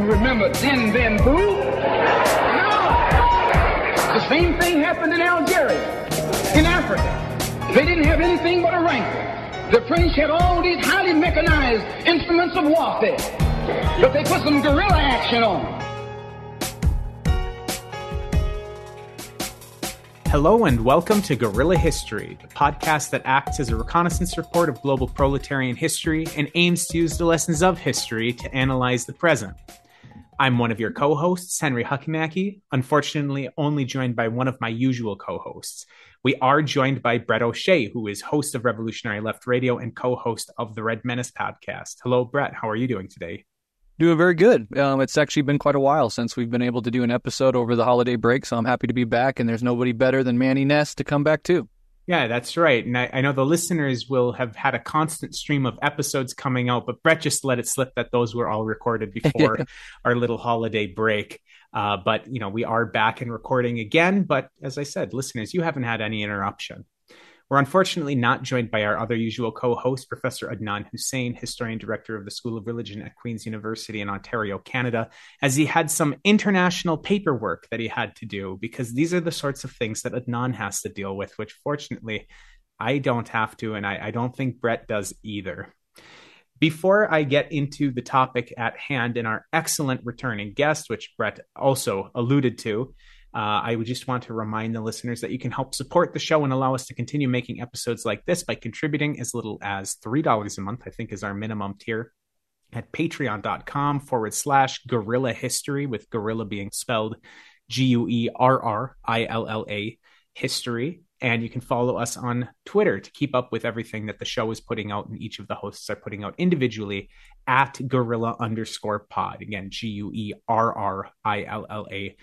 remember then fool. No. The same thing happened in Algeria, in Africa. They didn't have anything but a rifle. The French had all these highly mechanized instruments of warfare, but they put some guerrilla action on. Hello and welcome to Guerrilla History, the podcast that acts as a reconnaissance report of global proletarian history and aims to use the lessons of history to analyze the present. I'm one of your co-hosts, Henry Huckinacky, unfortunately only joined by one of my usual co-hosts. We are joined by Brett O'Shea, who is host of Revolutionary Left Radio and co-host of the Red Menace podcast. Hello, Brett. How are you doing today? Doing very good. It's actually been quite a while since we've been able to do an episode over the holiday break, so I'm happy to be back, and there's nobody better than Manny Ness to come back too. Yeah, that's right. And I know the listeners will have had a constant stream of episodes coming out, but Brett just let it slip that those were all recorded before our little holiday break. But, you know, we are back and recording again. But as I said, listeners, you haven't had any interruption. We're unfortunately not joined by our other usual co-host, Professor Adnan Hussain, Historian Director of the School of Religion at Queen's University in Ontario, Canada, as he had some international paperwork that he had to do, because these are the sorts of things that Adnan has to deal with, which fortunately I don't have to, and I don't think Brett does either. Before I get into the topic at hand and our excellent returning guest, which Brett also alluded to, I would just want to remind the listeners that you can help support the show and allow us to continue making episodes like this by contributing as little as $3 a month, I think is our minimum tier, at patreon.com/Guerrilla History, with Guerrilla being spelled Guerrilla History. And you can follow us on Twitter to keep up with everything that the show is putting out and each of the hosts are putting out individually at Guerrilla_pod. Again, GUERRILLA_pod.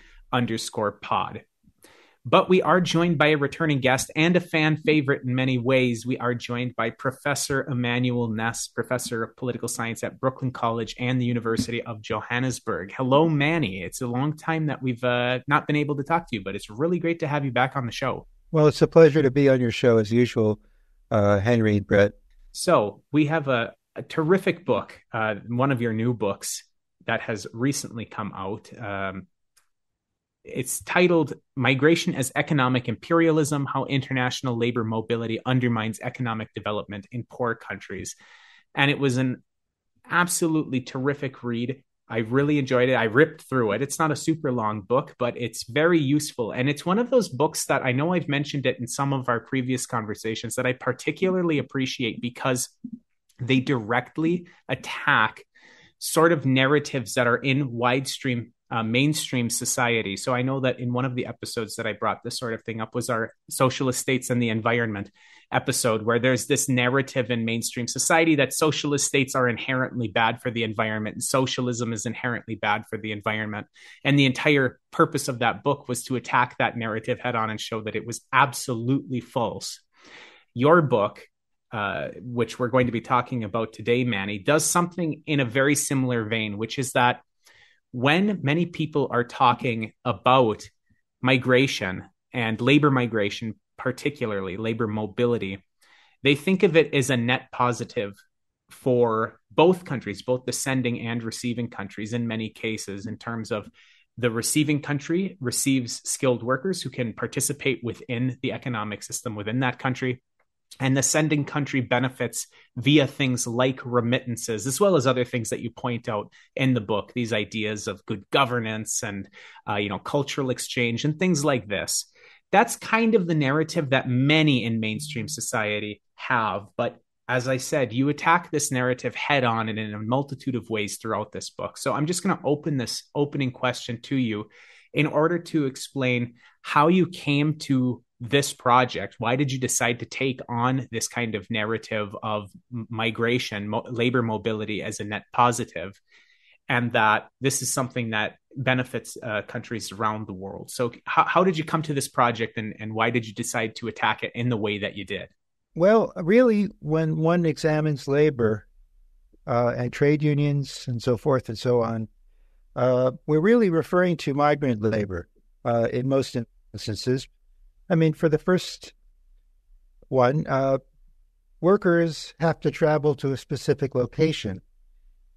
But we are joined by a returning guest and a fan favorite in many ways. We are joined by Professor Immanuel Ness, Professor of Political Science at Brooklyn College and the University of Johannesburg. Hello, Manny. It's a long time that we've not been able to talk to you, but it's really great to have you back on the show. Well, it's a pleasure to be on your show as usual, Henry and Brett. So we have a terrific book, one of your new books that has recently come out. It's titled Migration as Economic Imperialism, How International Labor Mobility Undermines Economic Development in Poor Countries. And it was an absolutely terrific read. I really enjoyed it. I ripped through it. It's not a super long book, but it's very useful. And it's one of those books that I know I've mentioned it in some of our previous conversations that I particularly appreciate because they directly attack sort of narratives that are in mainstream society. So I know that in one of the episodes that I brought this sort of thing up was our Socialist States and the Environment episode, where there's this narrative in mainstream society that socialist states are inherently bad for the environment and socialism is inherently bad for the environment. And the entire purpose of that book was to attack that narrative head on and show that it was absolutely false. Your book, which we're going to be talking about today, Manny, does something in a very similar vein, which is that when many people are talking about migration and labor migration, particularly labor mobility, they think of it as a net positive for both countries, both the sending and receiving countries in many cases, in terms of the receiving country receives skilled workers who can participate within the economic system within that country. And the sending country benefits via things like remittances, as well as other things that you point out in the book, these ideas of good governance and, cultural exchange and things like this. That's kind of the narrative that many in mainstream society have. But as I said, you attack this narrative head on and in a multitude of ways throughout this book. So I'm just going to open this opening question to you in order to explain how you came to this project. Why did you decide to take on this kind of narrative of migration, labor mobility as a net positive, and that this is something that benefits countries around the world? So how did you come to this project, and why did you decide to attack it in the way that you did? Well, really, when one examines labor and trade unions and so forth and so on, we're really referring to migrant labor in most instances. I mean, for the first one, workers have to travel to a specific location.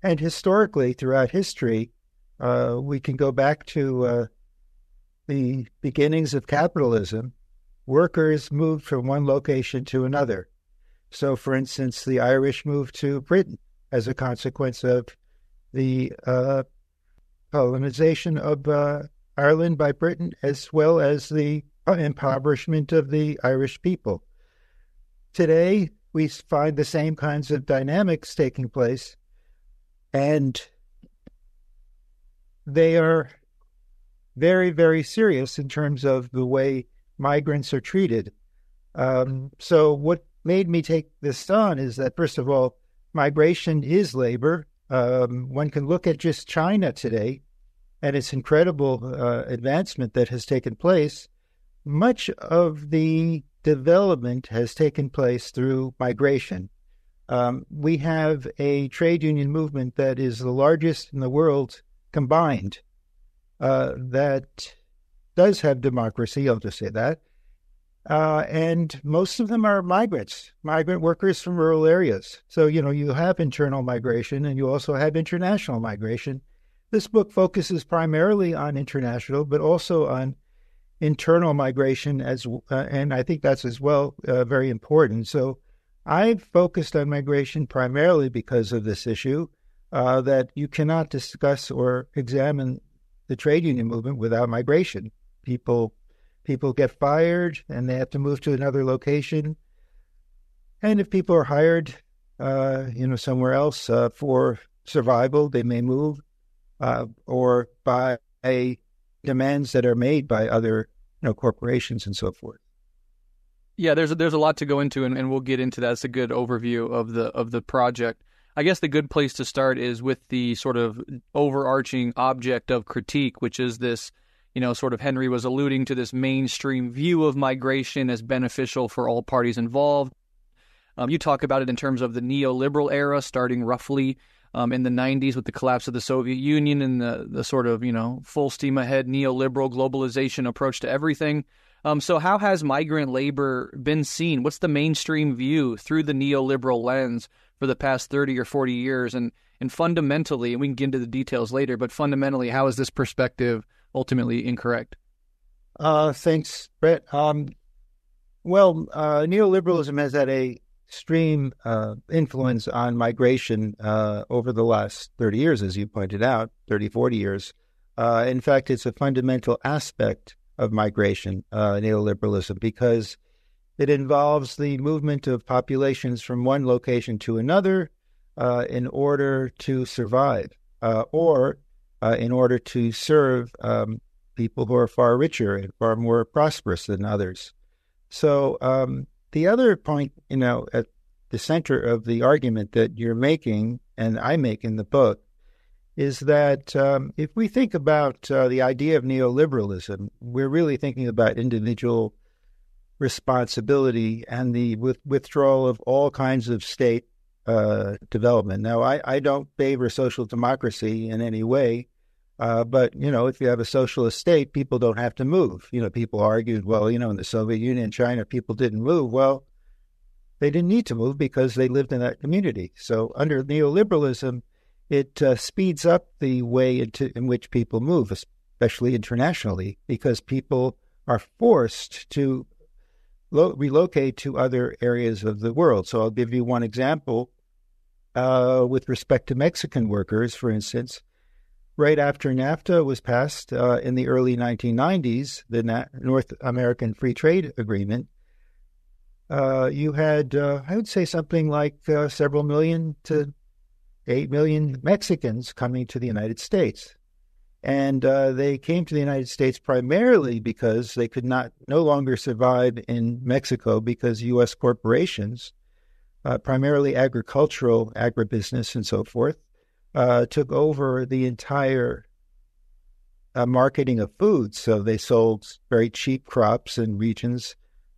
And historically, throughout history, We can go back to the beginnings of capitalism. Workers moved from one location to another. So, for instance, the Irish moved to Britain as a consequence of the colonization of Ireland by Britain, as well as the impoverishment of the Irish people. Today, we find the same kinds of dynamics taking place, and they are very, very serious in terms of the way migrants are treated. So what made me take this on is that, first of all, migration is labor. One can look at just China today and its incredible advancement that has taken place. Much of the development has taken place through migration. We have a trade union movement that is the largest in the world combined, that does have democracy, I'll just say that. And most of them are migrant workers from rural areas. So, you have internal migration and you also have international migration. This book focuses primarily on international, but also on internal migration, and I think that's as well very important. So I've focused on migration primarily because of this issue, that you cannot discuss or examine the trade union movement without migration. People get fired and they have to move to another location. And if people are hired, somewhere else for survival, they may move, or by demands that are made by other, corporations and so forth. Yeah, there's a lot to go into, and we'll get into that. It's a good overview of the project. I guess the good place to start is with the sort of overarching object of critique, which is this, sort of Henry was alluding to this mainstream view of migration as beneficial for all parties involved. You talk about it in terms of the neoliberal era, starting roughly in the 90s with the collapse of the Soviet Union and the sort of, full steam ahead neoliberal globalization approach to everything. So how has migrant labor been seen? What's the mainstream view through the neoliberal lens for the past 30 or 40 years? And fundamentally, and we can get into the details later, but fundamentally, how is this perspective ultimately incorrect? Thanks, Brett. Neoliberalism has had a extreme influence on migration over the last 30 years, as you pointed out, 30, 40 years. In fact, it's a fundamental aspect of migration, neoliberalism, because it involves the movement of populations from one location to another in order to survive, or in order to serve people who are far richer and far more prosperous than others. So the other point, at the center of the argument that you're making, and I make in the book, is that if we think about the idea of neoliberalism, we're really thinking about individual responsibility and the withdrawal of all kinds of state development. Now, I don't favor social democracy in any way, but, if you have a socialist state, people don't have to move. People argued, well, in the Soviet Union and China, people didn't move. Well, they didn't need to move because they lived in that community. So under neoliberalism, it speeds up the way in which people move, especially internationally, because people are forced to relocate to other areas of the world. So I'll give you one example. With respect to Mexican workers, for instance, right after NAFTA was passed in the early 1990s, the North American Free Trade Agreement, you had, I would say, something like several million to 8 million Mexicans coming to the United States. And they came to the United States primarily because they could no longer survive in Mexico because U.S. corporations, primarily agricultural, agribusiness, and so forth, took over the entire marketing of food. So they sold very cheap crops in regions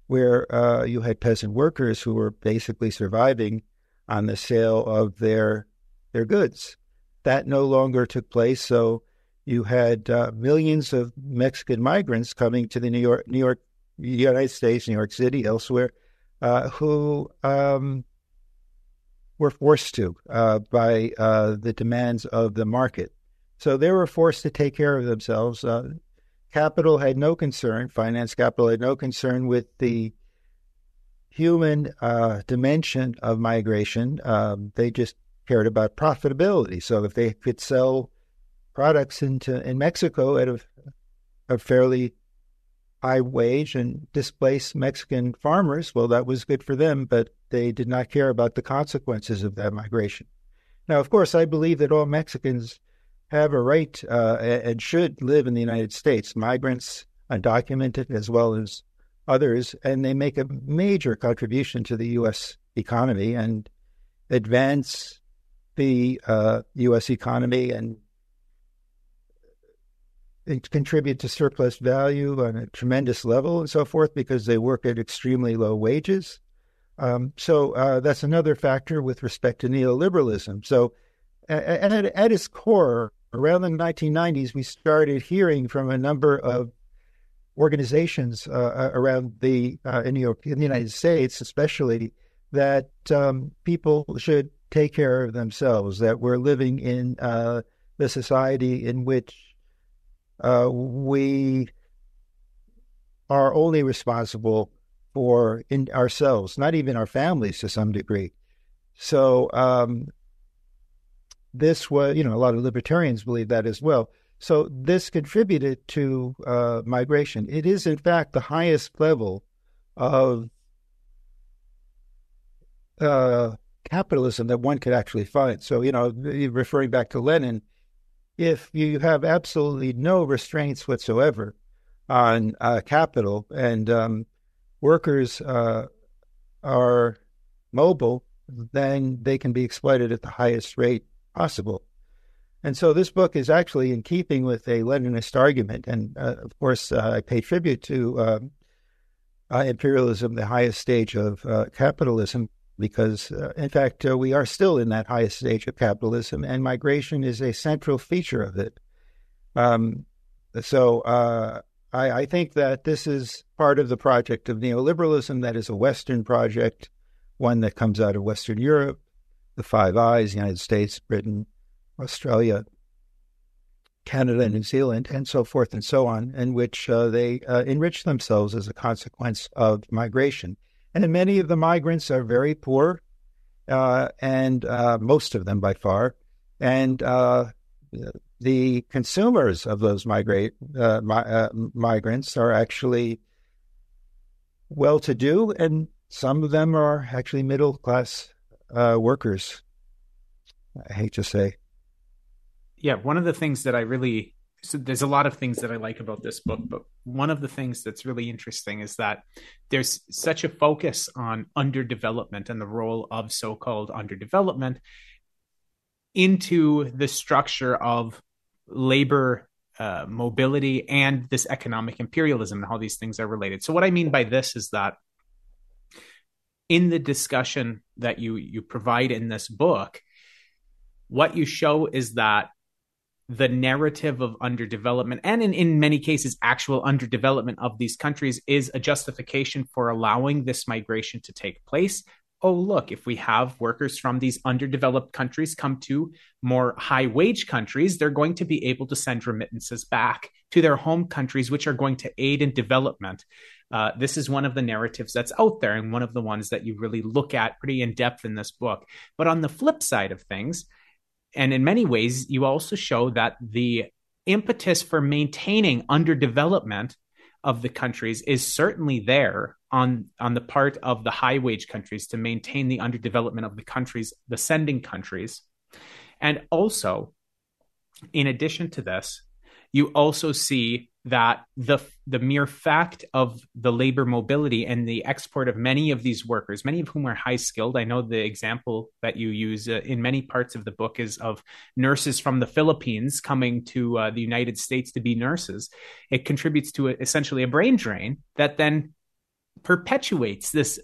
where you had peasant workers who were basically surviving on the sale of their goods. That no longer took place, so you had millions of Mexican migrants coming to the United States, New York City, elsewhere, who were forced to by the demands of the market. So they were forced to take care of themselves. Capital had no concern, finance capital had no concern with the human dimension of migration. They just cared about profitability. So if they could sell products in Mexico at a fairly high wage and displace Mexican farmers, well, that was good for them, but they did not care about the consequences of that migration. Now, of course, I believe that all Mexicans have a right and should live in the United States, migrants, undocumented, as well as others, and they make a major contribution to the U.S. economy and advance the U.S. economy and contribute to surplus value on a tremendous level and so forth because they work at extremely low wages. So that's another factor with respect to neoliberalism. So at its core, around the 1990s, we started hearing from a number of organizations around in the United States, especially, that people should take care of themselves, that we're living in the society in which we are only responsible for ourselves, not even our families to some degree. So this was, a lot of libertarians believe that as well. So this contributed to migration. It is, in fact, the highest level of capitalism that one could actually find. So, referring back to Lenin, if you have absolutely no restraints whatsoever on capital and workers are mobile, then they can be exploited at the highest rate possible. And so this book is actually in keeping with a Leninist argument. And of course, I pay tribute to imperialism, the highest stage of capitalism, because in fact, we are still in that highest stage of capitalism, and migration is a central feature of it. So I think that this is part of the project of neoliberalism that is a Western project, one that comes out of Western Europe, the Five Eyes, United States, Britain, Australia, Canada, New Zealand, and so forth and so on, in which they enrich themselves as a consequence of migration. And many of the migrants are very poor, and most of them by far. And the consumers of those migrants are actually well-to-do, and some of them are actually middle-class workers, I hate to say. Yeah, one of the things that so there's a lot of things that I like about this book, but one of the things that's really interesting is that there's such a focus on underdevelopment and the role of so-called underdevelopment into the structure of labor mobility and this economic imperialism and how these things are related. So what I mean by this is that in the discussion that you provide in this book, what you show is that the narrative of underdevelopment, and in many cases, actual underdevelopment of these countries, is a justification for allowing this migration to take place. Oh, look, if we have workers from these underdeveloped countries come to more high wage countries, they're going to be able to send remittances back to their home countries, which are going to aid in development. This is one of the narratives that's out there and one of the ones that you really look at pretty in depth in this book. But on the flip side of things, and in many ways, you also show that the impetus for maintaining underdevelopment of the countries is certainly there on the part of the high wage countries to maintain the underdevelopment of the countries, the sending countries. And also, in addition to this, you also see that the mere fact of the labor mobility and the export of many of these workers, many of whom are high skilled. I know the example that you use in many parts of the book is of nurses from the Philippines coming to the United States to be nurses. It contributes to essentially a brain drain that then perpetuates this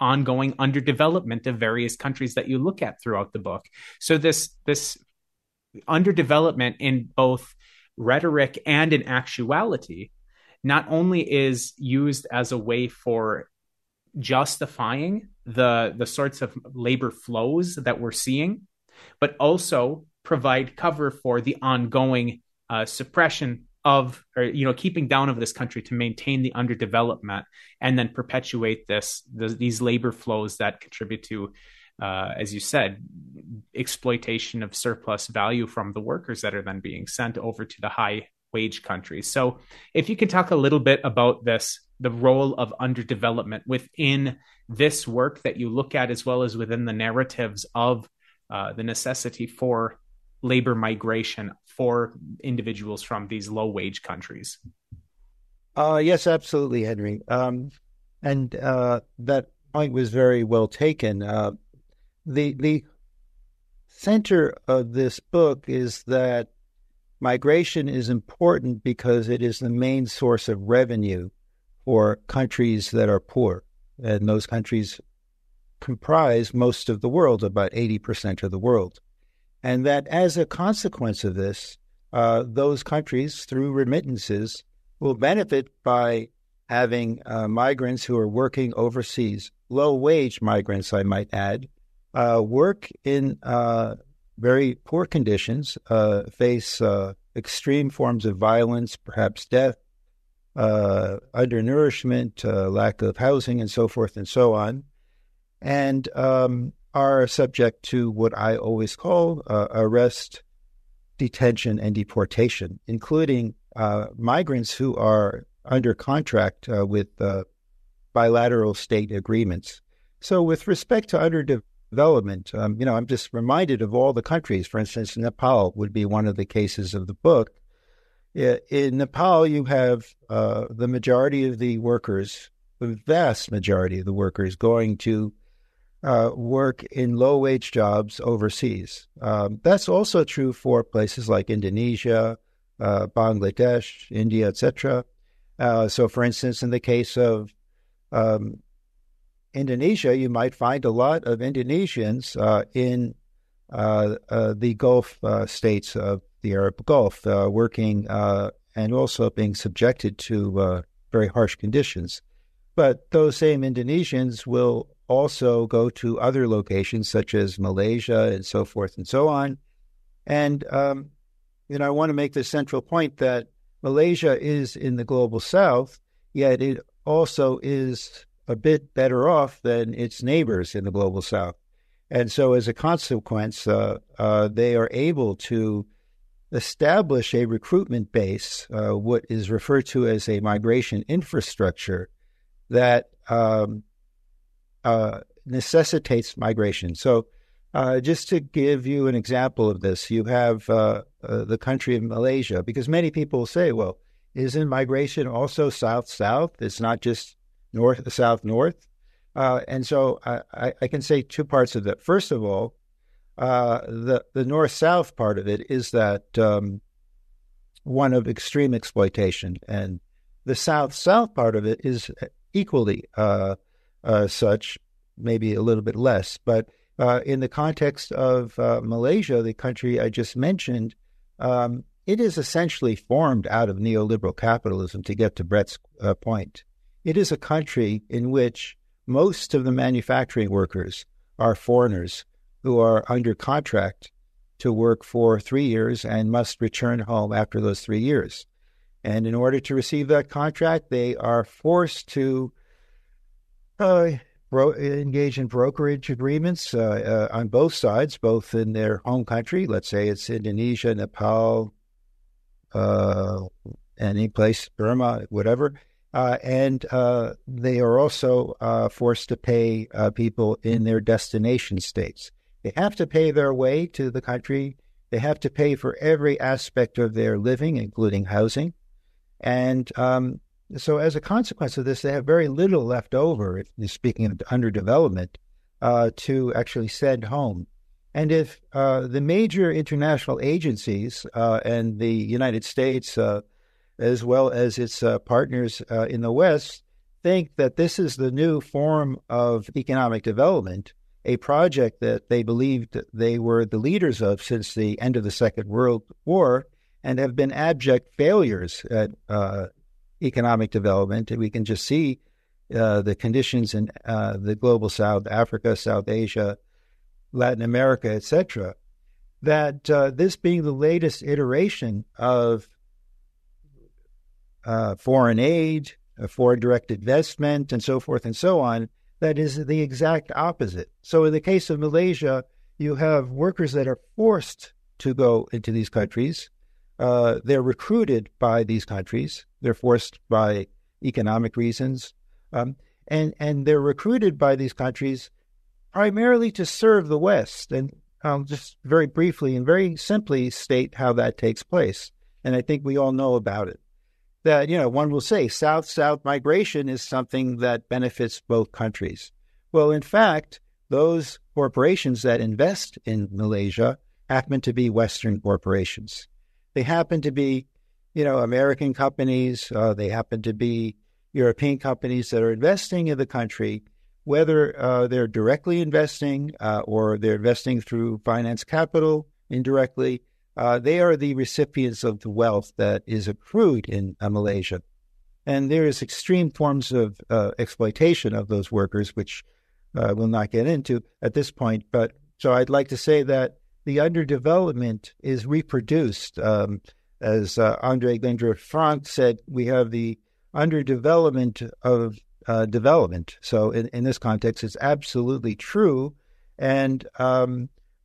ongoing underdevelopment of various countries that you look at throughout the book. So this underdevelopment in both rhetoric and in actuality not only is used as a way for justifying the sorts of labor flows that we're seeing, but also provide cover for the ongoing suppression of, or keeping down of this country to maintain the underdevelopment, and then perpetuate these labor flows that contribute to, as you said, exploitation of surplus value from the workers that are then being sent over to the high wage countries. So if you could talk a little bit about this, the role of underdevelopment within this work that you look at, as well as within the narratives of the necessity for labor migration for individuals from these low wage countries. Yes, absolutely, Henry. And that point was very well taken. The center of this book is that migration is important because it is the main source of revenue for countries that are poor. And those countries comprise most of the world, about 80% of the world. And that as a consequence of this, those countries, through remittances, will benefit by having migrants who are working overseas, low-wage migrants, I might add, work in very poor conditions, face extreme forms of violence, perhaps death, undernourishment, lack of housing, and so forth and so on, and are subject to what I always call arrest, detention, and deportation, including migrants who are under contract with bilateral state agreements. So with respect to underdevelopment, I'm just reminded of all the countries. For instance, Nepal would be one of the cases of the book. In Nepal, you have the majority of the workers, the vast majority of the workers, going to work in low-wage jobs overseas. That's also true for places like Indonesia, Bangladesh, India, etc. So, for instance, in the case of Indonesia, you might find a lot of Indonesians in the Gulf states of the Arab Gulf, working and also being subjected to very harsh conditions. But those same Indonesians will also go to other locations such as Malaysia and so forth and so on. And, I want to make the central point that Malaysia is in the global south, yet it also is a bit better off than its neighbors in the global south. And so as a consequence, they are able to establish a recruitment base, what is referred to as a migration infrastructure that necessitates migration. So just to give you an example of this, you have the country of Malaysia, because many people say, well, isn't migration also south-south? It's not just south-north? And so I can say two parts of that. First of all, the north-south part of it is that one of extreme exploitation, and the south-south part of it is equally such, maybe a little bit less. But in the context of Malaysia, the country I just mentioned, it is essentially formed out of neoliberal capitalism, to get to Brett's point. It is a country in which most of the manufacturing workers are foreigners who are under contract to work for 3 years and must return home after those 3 years. And in order to receive that contract, they are forced to engage in brokerage agreements on both sides, both in their home country, let's say it's Indonesia, Nepal, any place, Burma, whatever, and they are also forced to pay people in their destination states. They have to pay their way to the country. They have to pay for every aspect of their living, including housing. And so as a consequence of this, they have very little left over, if you're speaking of underdevelopment, to actually send home. And if the major international agencies and the United States, as well as its partners in the West, think that this is the new form of economic development, a project that they believed they were the leaders of since the end of the Second World War, and have been abject failures at economic development. And we can just see the conditions in the global South, Africa, South Asia, Latin America, etc. that this being the latest iteration of foreign aid, foreign direct investment, and so forth and so on, that is the exact opposite. So in the case of Malaysia, you have workers that are forced to go into these countries. They're recruited by these countries. They're forced by economic reasons. And they're recruited by these countries primarily to serve the West. And I'll just very briefly and very simply state how that takes place. And I think we all know about it. That, one will say South-South migration is something that benefits both countries. Well, in fact, those corporations that invest in Malaysia happen to be Western corporations. They happen to be, American companies. They happen to be European companies that are investing in the country, whether they're directly investing or they're investing through finance capital indirectly. They are the recipients of the wealth that is accrued in Malaysia. And there is extreme forms of exploitation of those workers, which we'll not get into at this point. But so I'd like to say that the underdevelopment is reproduced. As Andre Lindner-Frank said, we have the underdevelopment of development. So in this context, it's absolutely true. And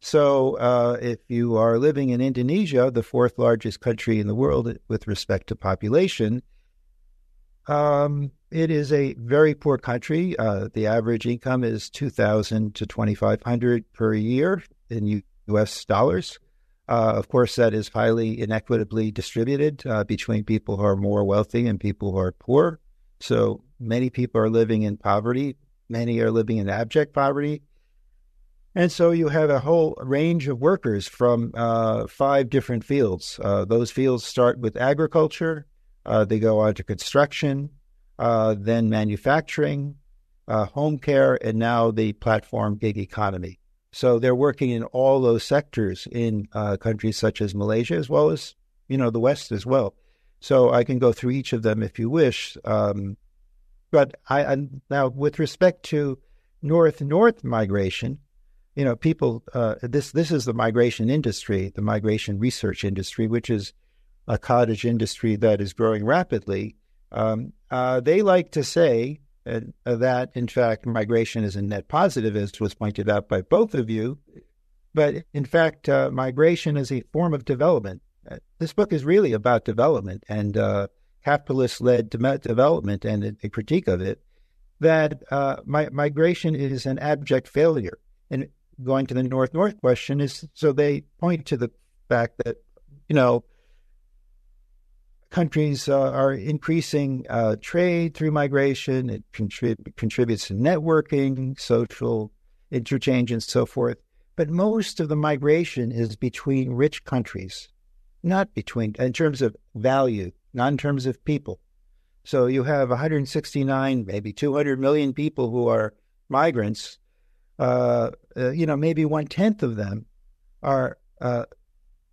So if you are living in Indonesia, the fourth largest country in the world with respect to population, it is a very poor country. The average income is $2,000 to $2,500 per year in U.S. dollars. Of course, that is highly inequitably distributed between people who are more wealthy and people who are poor. So many people are living in poverty. Many are living in abject poverty. And so you have a whole range of workers from 5 different fields. Those fields start with agriculture, they go on to construction, then manufacturing, home care, and now the platform gig economy. So they're working in all those sectors in countries such as Malaysia, as well as, the West as well. So I can go through each of them if you wish. But now with respect to north-north migration, people, this is the migration industry, the migration research industry, which is a cottage industry that is growing rapidly. They like to say that, in fact, migration is a net positive, as was pointed out by both of you. But, in fact, migration is a form of development. This book is really about development and capitalist-led development and a critique of it, that migration is an abject failure. And going to the north-north question is, so they point to the fact that, countries are increasing trade through migration. It contributes to networking, social interchange, and so forth. But most of the migration is between rich countries, not in terms of value, not in terms of people. So you have 169, maybe 200 million people who are migrants. Maybe 1/10 of them are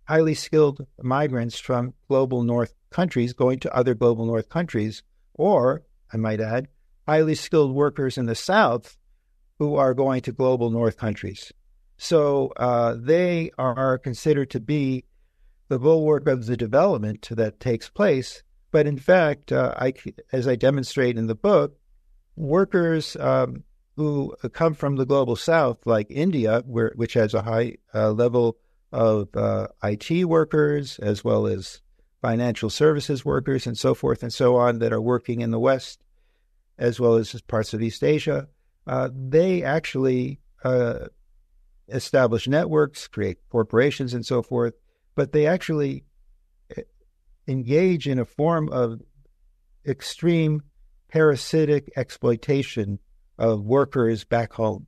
highly skilled migrants from global north countries going to other global north countries, or, I might add, highly skilled workers in the south who are going to global north countries. So they are considered to be the bulwark of the development that takes place. But in fact, as I demonstrate in the book, workers who come from the global south, like India, which has a high level of IT workers, as well as financial services workers, and so forth and so on, that are working in the West, as well as parts of East Asia, they actually establish networks, create corporations, and so forth, but they actually engage in a form of extreme parasitic exploitation of workers back home.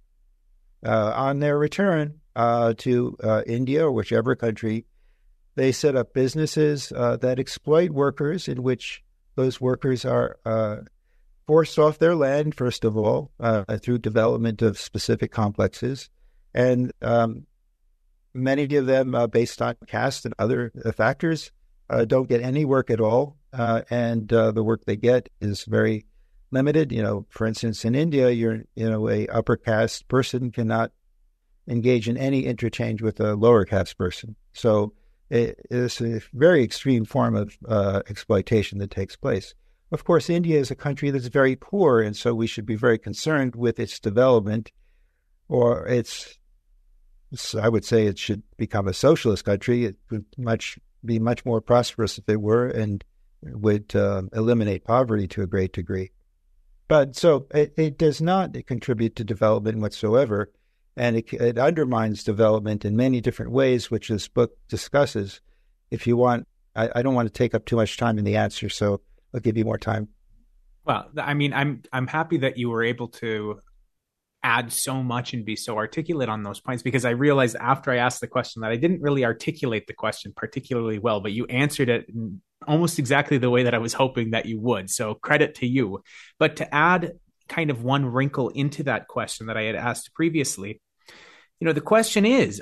On their return to India or whichever country, they set up businesses that exploit workers, in which those workers are forced off their land, first of all, through development of specific complexes. And many of them, based on caste and other factors, don't get any work at all. And the work they get is very limited. For instance, in India, you're, a upper caste person cannot engage in any interchange with a lower caste person. So it is a very extreme form of exploitation that takes place. Of course, India is a country that's very poor, and so we should be very concerned with its development, or I would say it should become a socialist country. It would be much more prosperous if it were, and would eliminate poverty to a great degree. But so it does not contribute to development whatsoever, and it undermines development in many different ways, which this book discusses. If you want, I don't want to take up too much time in the answer, so I'll give you more time. Well, I mean, I'm happy that you were able to add so much and be so articulate on those points, because I realized after I asked the question that I didn't really articulate the question particularly well, but you answered it in almost exactly the way that I was hoping that you would. So credit to you. But to add kind of one wrinkle into that question that I had asked previously, the question is,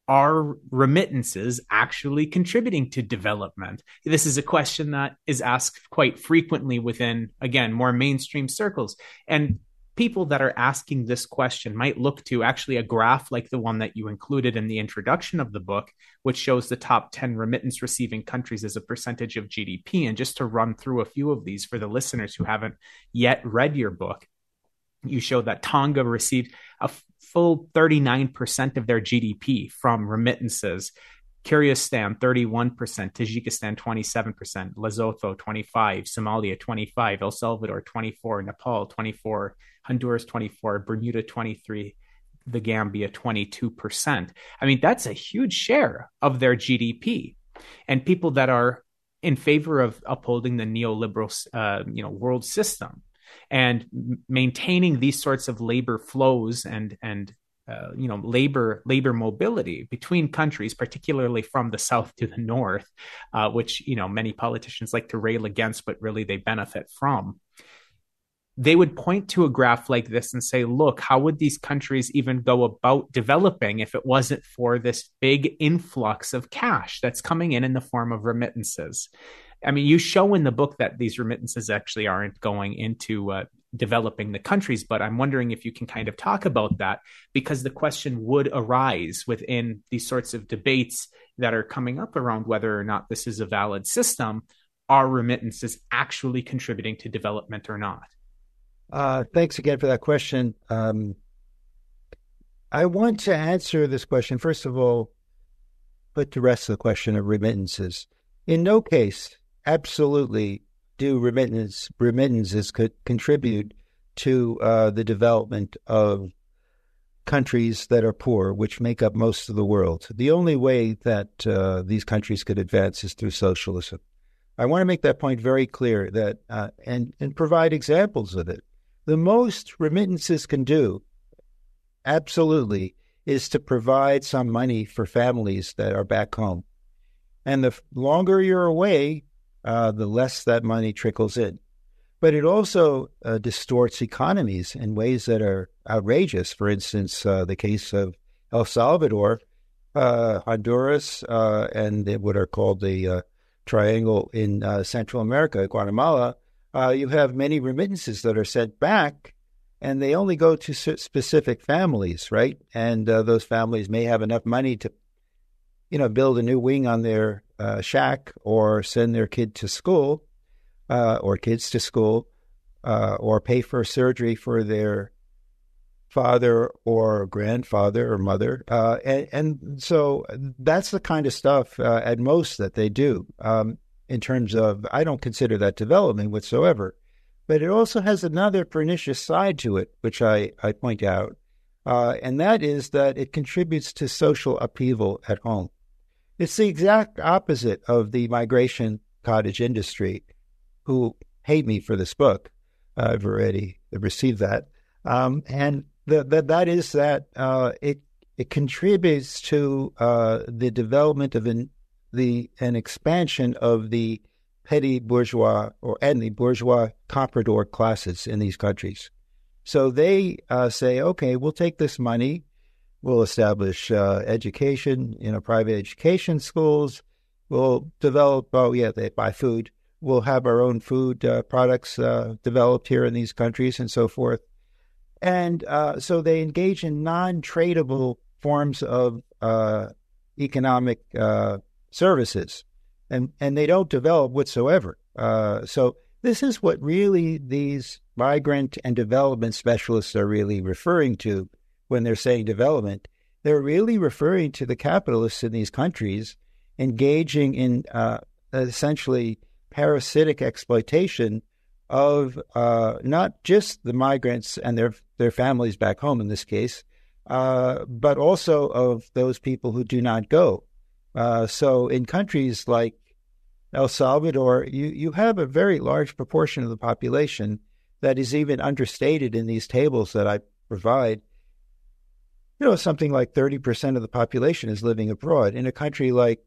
are remittances actually contributing to development? This is a question that is asked quite frequently within, again, more mainstream circles. And people that are asking this question might look to actually a graph like the one that you included in the introduction of the book, which shows the top 10 remittance receiving countries as a percentage of GDP. And just to run through a few of these for the listeners who haven't yet read your book, you show that Tonga received a full 39% of their GDP from remittances. Kyrgyzstan, 31%, Tajikistan, 27%, Lesotho, 25%, Somalia, 25%, El Salvador, 24%, Nepal, 24%, Honduras, 24%, Bermuda, 23%, the Gambia, 22%. I mean, that's a huge share of their GDP. And people that are in favor of upholding the neoliberal, world system and maintaining these sorts of labor flows and labor mobility between countries, particularly from the south to the north, which many politicians like to rail against, but really they benefit from. They would point to a graph like this and say, look, how would these countries even go about developing if it wasn't for this big influx of cash that's coming in the form of remittances? I mean, you show in the book that these remittances actually aren't going into developing the countries, but I'm wondering if you can kind of talk about that, because the question would arise within these sorts of debates that are coming up around whether or not this is a valid system. Are remittances actually contributing to development or not? Thanks again for that question. I want to answer this question, first of all, put to rest the question of remittances. In no case, absolutely, do remittances could contribute to the development of countries that are poor, which make up most of the world. The only way that these countries could advance is through socialism. I want to make that point very clear, that and provide examples of it. The most remittances can do, absolutely, is to provide some money for families that are back home. And the longer you're away, the less that money trickles in. But it also distorts economies in ways that are outrageous. For instance, the case of El Salvador, Honduras, and what are called the triangle in Central America, Guatemala, you have many remittances that are sent back, and they only go to specific families, right? And those families may have enough money to, build a new wing on their shack, or send their kid to school, or kids to school, or pay for surgery for their father or grandfather or mother. And so that's the kind of stuff at most that they do. In terms of, I don't consider that development whatsoever. But it also has another pernicious side to it, which I point out, and that is that it contributes to social upheaval at home. It's the exact opposite of the migration cottage industry, who hate me for this book. I've already received that. And that is that it contributes to the development of an expansion of the petty bourgeois and the bourgeois comprador classes in these countries. So they say, okay, we'll take this money, we'll establish education, private education schools, we'll develop, they buy food, we'll have our own food products developed here in these countries and so forth. And so they engage in non-tradable forms of economic services, and they don't develop whatsoever. So this is what really these migrant and development specialists are really referring to when they're saying development. They're really referring to the capitalists in these countries engaging in essentially parasitic exploitation of not just the migrants and their families back home in this case, but also of those people who do not go. So in countries like El Salvador, you have a very large proportion of the population that is even understated in these tables that I provide. Something like 30% of the population is living abroad. In a country like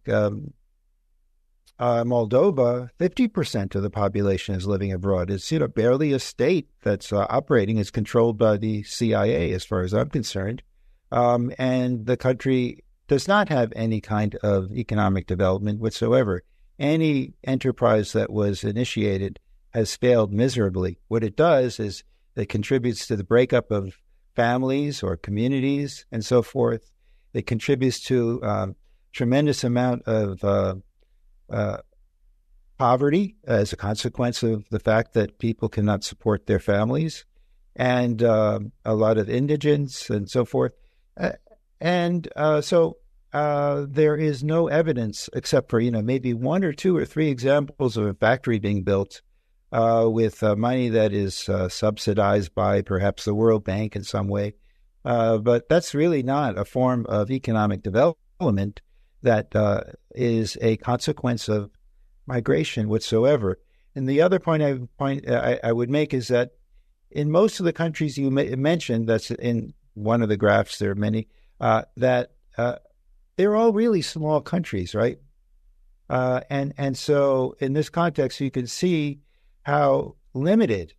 Moldova, 50% of the population is living abroad. It's barely a state that's operating. It's controlled by the CIA, as far as I'm concerned, and the country does not have any kind of economic development whatsoever. Any enterprise that was initiated has failed miserably. What it does is it contributes to the breakup of families or communities and so forth. It contributes to tremendous amount of poverty as a consequence of the fact that people cannot support their families, and a lot of indigence and so forth. So there is no evidence except for, maybe one or two or three examples of a factory being built with money that is subsidized by perhaps the World Bank in some way. But that's really not a form of economic development that is a consequence of migration whatsoever. And the other point I would make is that in most of the countries you mentioned, that's in one of the graphs, there are many, that they're all really small countries, right? And so in this context, you can see how limited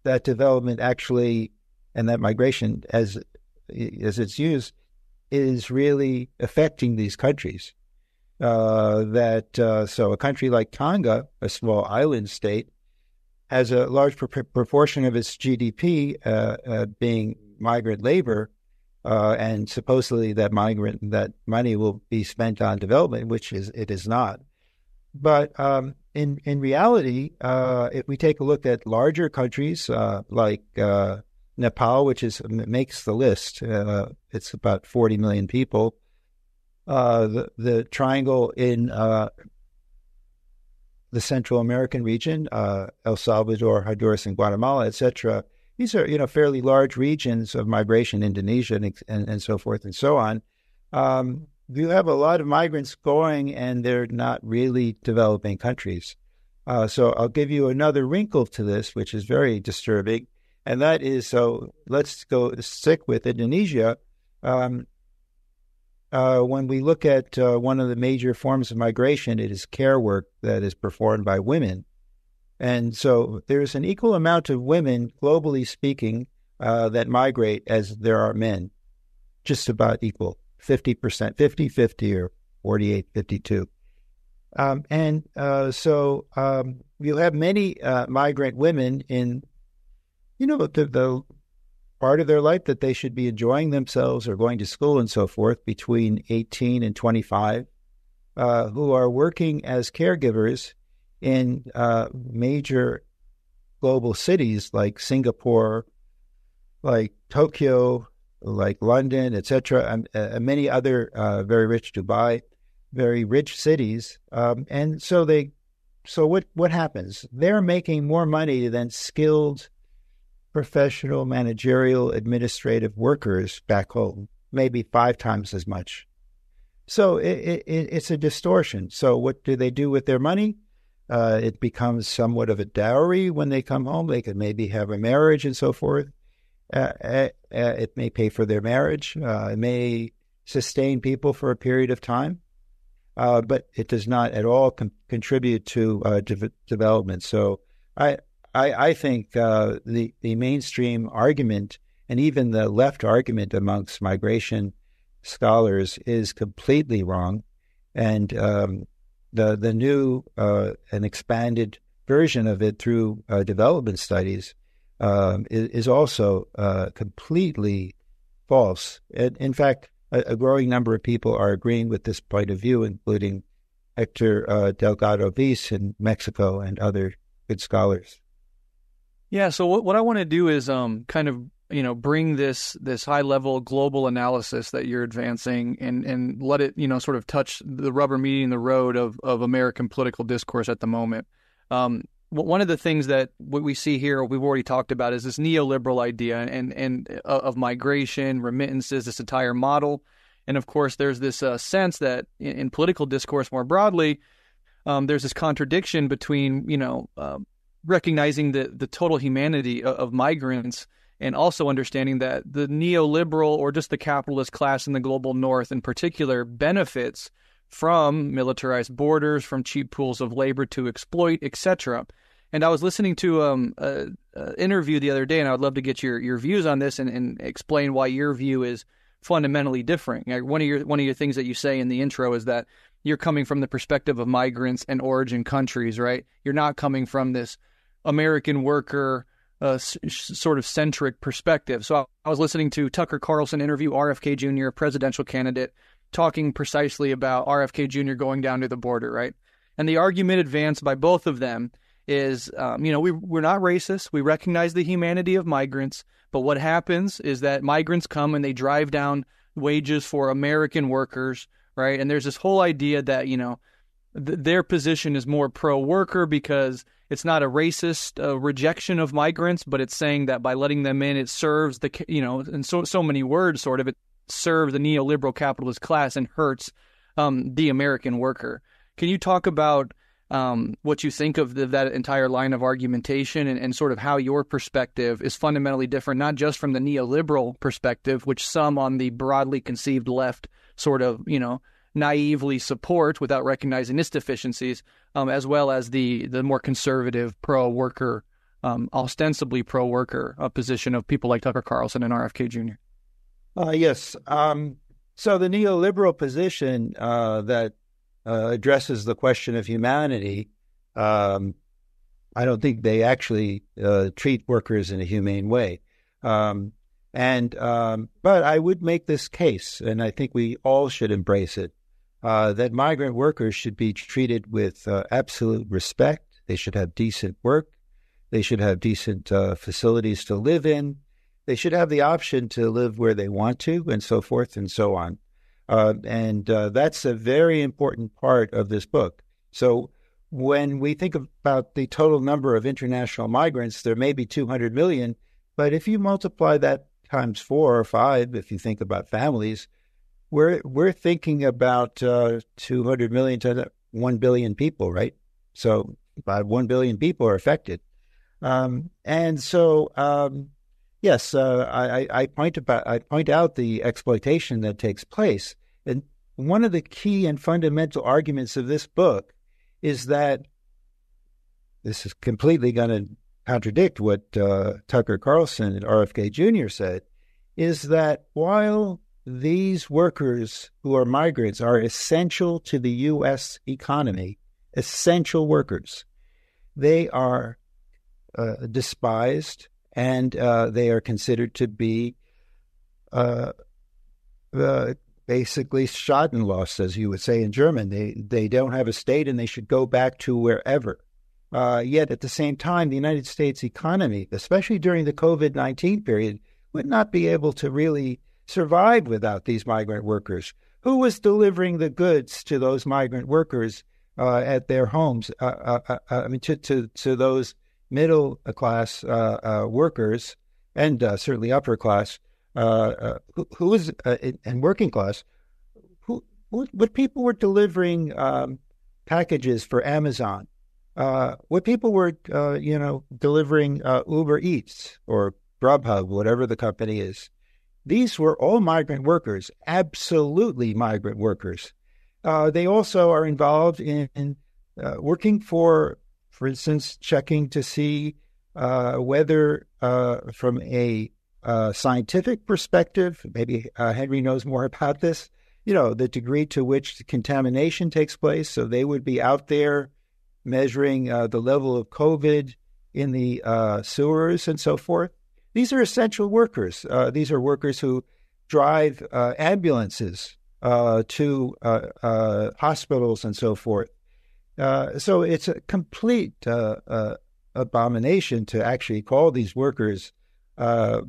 that development actually, and that migration as it's used, is really affecting these countries. So a country like Tonga, a small island state, has a large proportion of its GDP being migrant labor, and supposedly that money will be spent on development, which it is not. But in reality, if we take a look at larger countries like Nepal, which makes the list, it's about 40 million people. The triangle in the Central American region, El Salvador, Honduras, and Guatemala, etc. These are, fairly large regions of migration, Indonesia and so forth and so on. You have a lot of migrants going, and they're not really developing countries. So I'll give you another wrinkle to this, which is very disturbing, and that is, so let's stick with Indonesia. When we look at one of the major forms of migration, it is care work that is performed by women. And so there's an equal amount of women, globally speaking, that migrate as there are men, just about equal, 50%, 50-50 or 48-52. So you have many migrant women in, the part of their life that they should be enjoying themselves or going to school and so forth, between 18 and 25, who are working as caregivers in major global cities like Singapore, like Tokyo, like London, etc., and many other very rich, Dubai, very rich cities. And so what happens? They're making more money than skilled professional, managerial, administrative workers back home, maybe 5 times as much. So it's a distortion. So what do they do with their money? It becomes somewhat of a dowry when they come home. They could maybe have a marriage and so forth. It may pay for their marriage. It may sustain people for a period of time, but it does not at all contribute to development. So I think the mainstream argument, and even the left argument amongst migration scholars, is completely wrong. And the new and expanded version of it through development studies is also completely false. In fact, a growing number of people are agreeing with this point of view, including Hector Delgado Viz in Mexico and other good scholars. Yeah, so what I want to do is kind of bring this high level global analysis that you're advancing and let it sort of touch the rubber meeting the road of American political discourse at the moment. One of the things that we see here, we've already talked about, is this neoliberal idea and of migration, remittances, this entire model. And of course, there's this sense that in political discourse more broadly, there's this contradiction between, recognizing the total humanity of migrants and also understanding that the neoliberal or just the capitalist class in the global north in particular benefits from militarized borders, from cheap pools of labor to exploit, etc. And I was listening to an interview the other day, and I would love to get your views on this and explain why your view is fundamentally different. One of your things that you say in the intro is that you're coming from the perspective of migrants and origin countries, right? You're not coming from this American worker sort of centric perspective. So I was listening to Tucker Carlson interview RFK Jr., a presidential candidate, talking precisely about RFK Jr. going down to the border, right? And the argument advanced by both of them is, we're not racist. We recognize the humanity of migrants. But what happens is that migrants come and they drive down wages for American workers, right? And there's this whole idea that, their position is more pro-worker because it's not a racist rejection of migrants, but it's saying that by letting them in, it serves the, in so many words, sort of, it serves the neoliberal capitalist class and hurts the American worker. Can you talk about what you think of that entire line of argumentation and sort of how your perspective is fundamentally different, not just from the neoliberal perspective, which some on the broadly conceived left sort of, naively support without recognizing its deficiencies, as well as the more conservative pro-worker, ostensibly pro-worker position of people like Tucker Carlson and RFK Jr.? Yes. So the neoliberal position that addresses the question of humanity, I don't think they actually treat workers in a humane way. But I would make this case, and I think we all should embrace it, that migrant workers should be treated with absolute respect. They should have decent work. They should have decent facilities to live in. They should have the option to live where they want to, and so forth and so on. That's a very important part of this book. So when we think about the total number of international migrants, there may be 200 million, but if you multiply that times 4 or 5, if you think about families, we're thinking about 200 million to 1 billion people, right? So about 1 billion people are affected. Yes, I point out the exploitation that takes place. And one of the key and fundamental arguments of this book is that this is completely going to contradict what Tucker Carlson and RFK Jr. said, is that while these workers who are migrants are essential to the U.S. economy, essential workers, they are despised and they are considered to be basically Schadenlost, as you would say in German. They don't have a state and they should go back to wherever. Yet at the same time, the United States economy, especially during the COVID-19 period, would not be able to really survive without these migrant workers. Who was delivering the goods to those migrant workers at their homes? To those middle class workers and certainly upper class, who is and working class. What people were delivering packages for Amazon? What people were delivering Uber Eats or Grubhub, whatever the company is. These were all migrant workers, absolutely migrant workers. They also are involved in working for instance, checking to see whether from a scientific perspective, maybe Henry knows more about this, the degree to which the contamination takes place. So they would be out there measuring the level of COVID in the sewers and so forth. These are essential workers. These are workers who drive ambulances to hospitals and so forth. So it's a complete abomination to actually call these workers as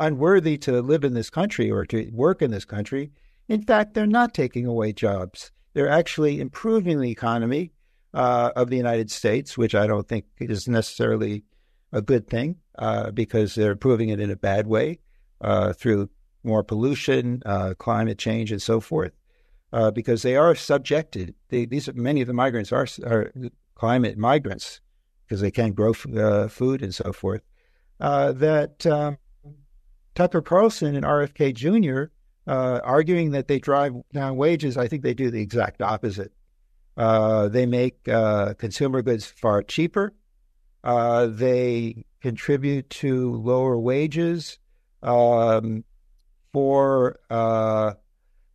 unworthy to live in this country or to work in this country. In fact, they're not taking away jobs. They're actually improving the economy of the United States, which I don't think is necessarily a good thing because they're improving it in a bad way through more pollution, climate change, and so forth. Because they are subjected. Many of the migrants are climate migrants because they can't grow food and so forth. Tucker Carlson and RFK Jr. Arguing that they drive down wages, I think they do the exact opposite. They make consumer goods far cheaper. They contribute to lower wages for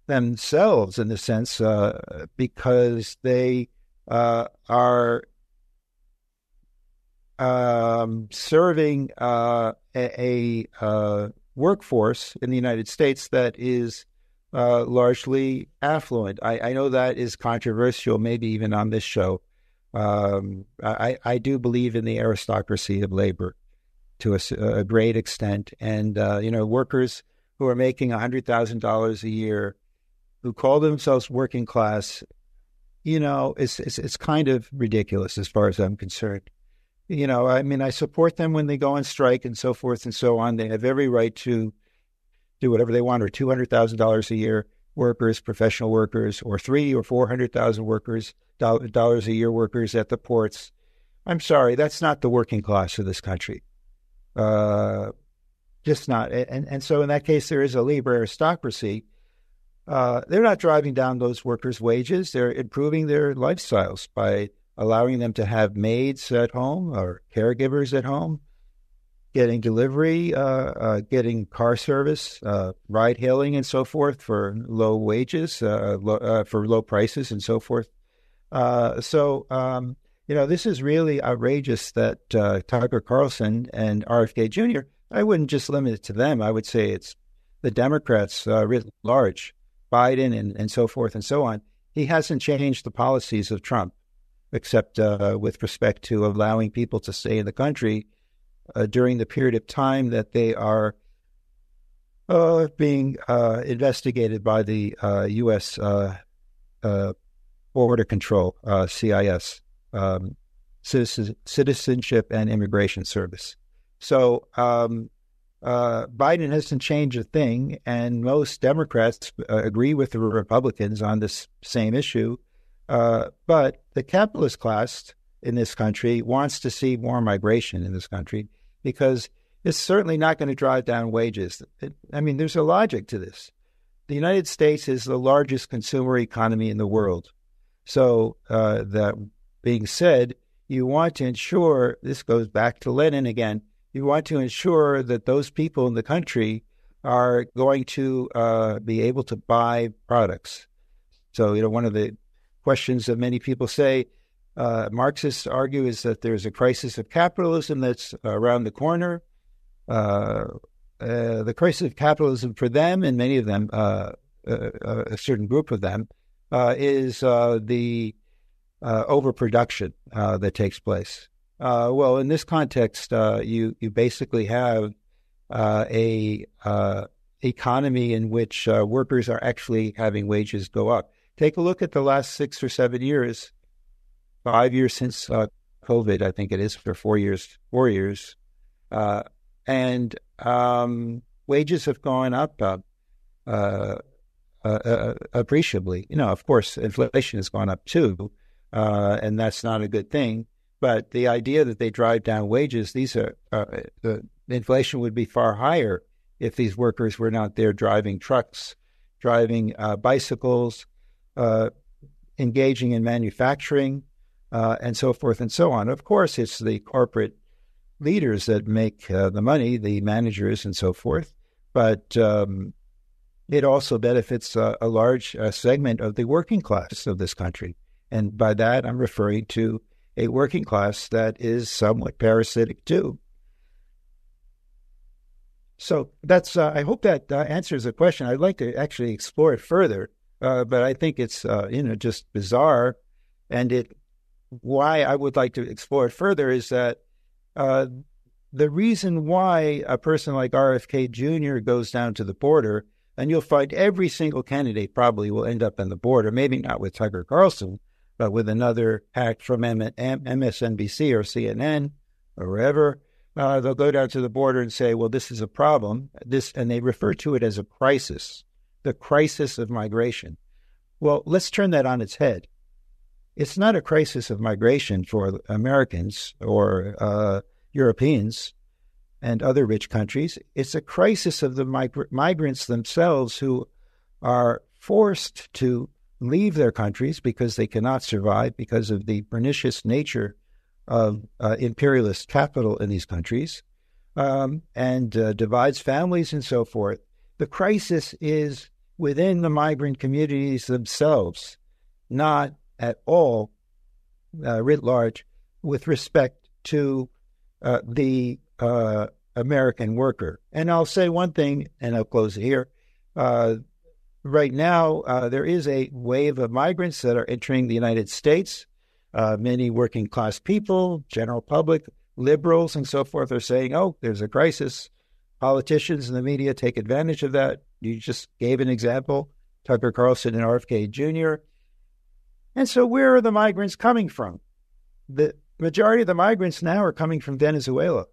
themselves, in a sense, because they are serving a workforce in the United States that is largely affluent. I know that is controversial, maybe even on this show. I do believe in the aristocracy of labor to a great extent. And, workers who are making $100,000 a year, who call themselves working class, it's kind of ridiculous as far as I'm concerned. I support them when they go on strike and so forth and so on. They have every right to do whatever they want, or $200,000 a year workers, professional workers, or $300,000 or $400,000 dollars a year workers at the ports. I'm sorry, that's not the working class of this country. Just not. And so in that case, there is a labor aristocracy. They're not driving down those workers' wages. They're improving their lifestyles by allowing them to have maids at home or caregivers at home, getting delivery, getting car service, ride hailing and so forth for low wages, for low prices and so forth. This is really outrageous that Tucker Carlson and RFK Jr., I wouldn't just limit it to them. I would say it's the Democrats writ large, Biden and so forth and so on. He hasn't changed the policies of Trump, except with respect to allowing people to stay in the country during the period of time that they are being investigated by the U.S. Border Control, CIS, Citizenship and Immigration Service. So Biden hasn't changed a thing, and most Democrats agree with the Republicans on this same issue. But the capitalist class in this country wants to see more migration in this country because it's certainly not going to drive down wages. There's a logic to this. The United States is the largest consumer economy in the world. So that being said, you want to ensure, this goes back to Lenin again, you want to ensure that those people in the country are going to be able to buy products. So, one of the questions that many people say, Marxists argue, is that there's a crisis of capitalism that's around the corner. The crisis of capitalism for them, and many of them, a certain group of them, is the overproduction that takes place. Well, in this context, you basically have a economy in which workers are actually having wages go up. Take a look at the last 6 or 7 years, 5 years since COVID, I think it is, for 4 years, and wages have gone up appreciably. Of course, inflation has gone up too, and that's not a good thing. But the idea that they drive down wages, the inflation would be far higher if these workers were not there driving trucks, driving bicycles, engaging in manufacturing, and so forth and so on. Of course, it's the corporate leaders that make the money, the managers and so forth. But it also benefits a large segment of the working class of this country. And by that, I'm referring to a working class that is somewhat parasitic too. So that's, I hope that answers the question. I'd like to actually explore it further, but I think it's, just bizarre. And why I would like to explore it further is that the reason why a person like RFK Jr. goes down to the border, and you'll find every single candidate probably will end up on the border, maybe not with Tucker Carlson, but with another hack from MSNBC or CNN or wherever. They'll go down to the border and say, well, this is a problem, and they refer to it as a crisis, the crisis of migration. Well, let's turn that on its head. It's not a crisis of migration for Americans or Europeans and other rich countries. It's a crisis of the migrants themselves who are forced to leave their countries because they cannot survive because of the pernicious nature of imperialist capital in these countries, and divides families and so forth. The crisis is within the migrant communities themselves, not at all writ large with respect to the American worker. And I'll say one thing, and I'll close here. Right now, there is a wave of migrants that are entering the United States. Many working class people, general public, liberals, and so forth are saying, oh, there's a crisis. Politicians and the media take advantage of that. You just gave an example, Tucker Carlson and RFK Jr. And so where are the migrants coming from? The majority of the migrants now are coming from Venezuela.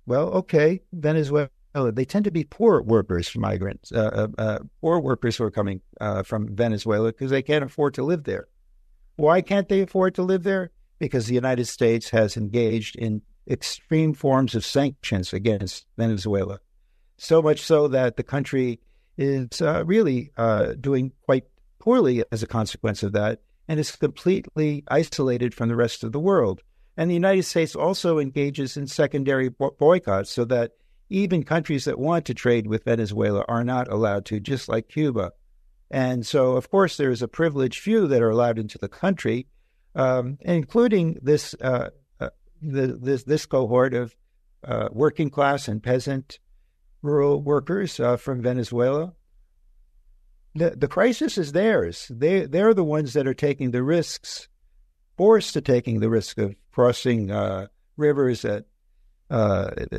Well, okay, Venezuela. They tend to be poor workers, migrants, poor workers who are coming from Venezuela because they can't afford to live there. Why can't they afford to live there? Because the United States has engaged in extreme forms of sanctions against Venezuela, so much so that the country is really doing quite poorly as a consequence of that, and is completely isolated from the rest of the world. And the United States also engages in secondary boycotts so that even countries that want to trade with Venezuela are not allowed to, just like Cuba. And so, of course, there is a privileged few that are allowed into the country, including this cohort of working class and peasant rural workers from Venezuela. The crisis is theirs. They're the ones that are taking the risks, forced to taking the risk of crossing rivers that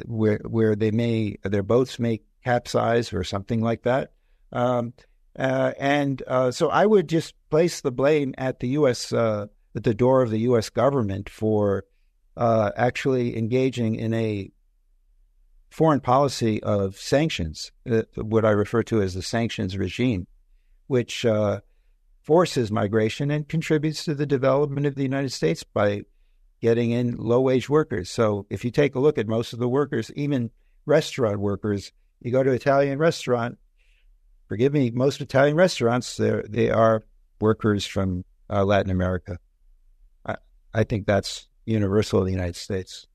where their boats may capsize or something like that. So I would just place the blame at the U.S. At the door of the U.S. government for actually engaging in a foreign policy of sanctions, what I refer to as the sanctions regime, which forces migration and contributes to the development of the United States by getting in low-wage workers. So if you take a look at most of the workers, even restaurant workers, you go to an Italian restaurant, forgive me, most Italian restaurants, they are workers from Latin America. I think that's universal in the United States.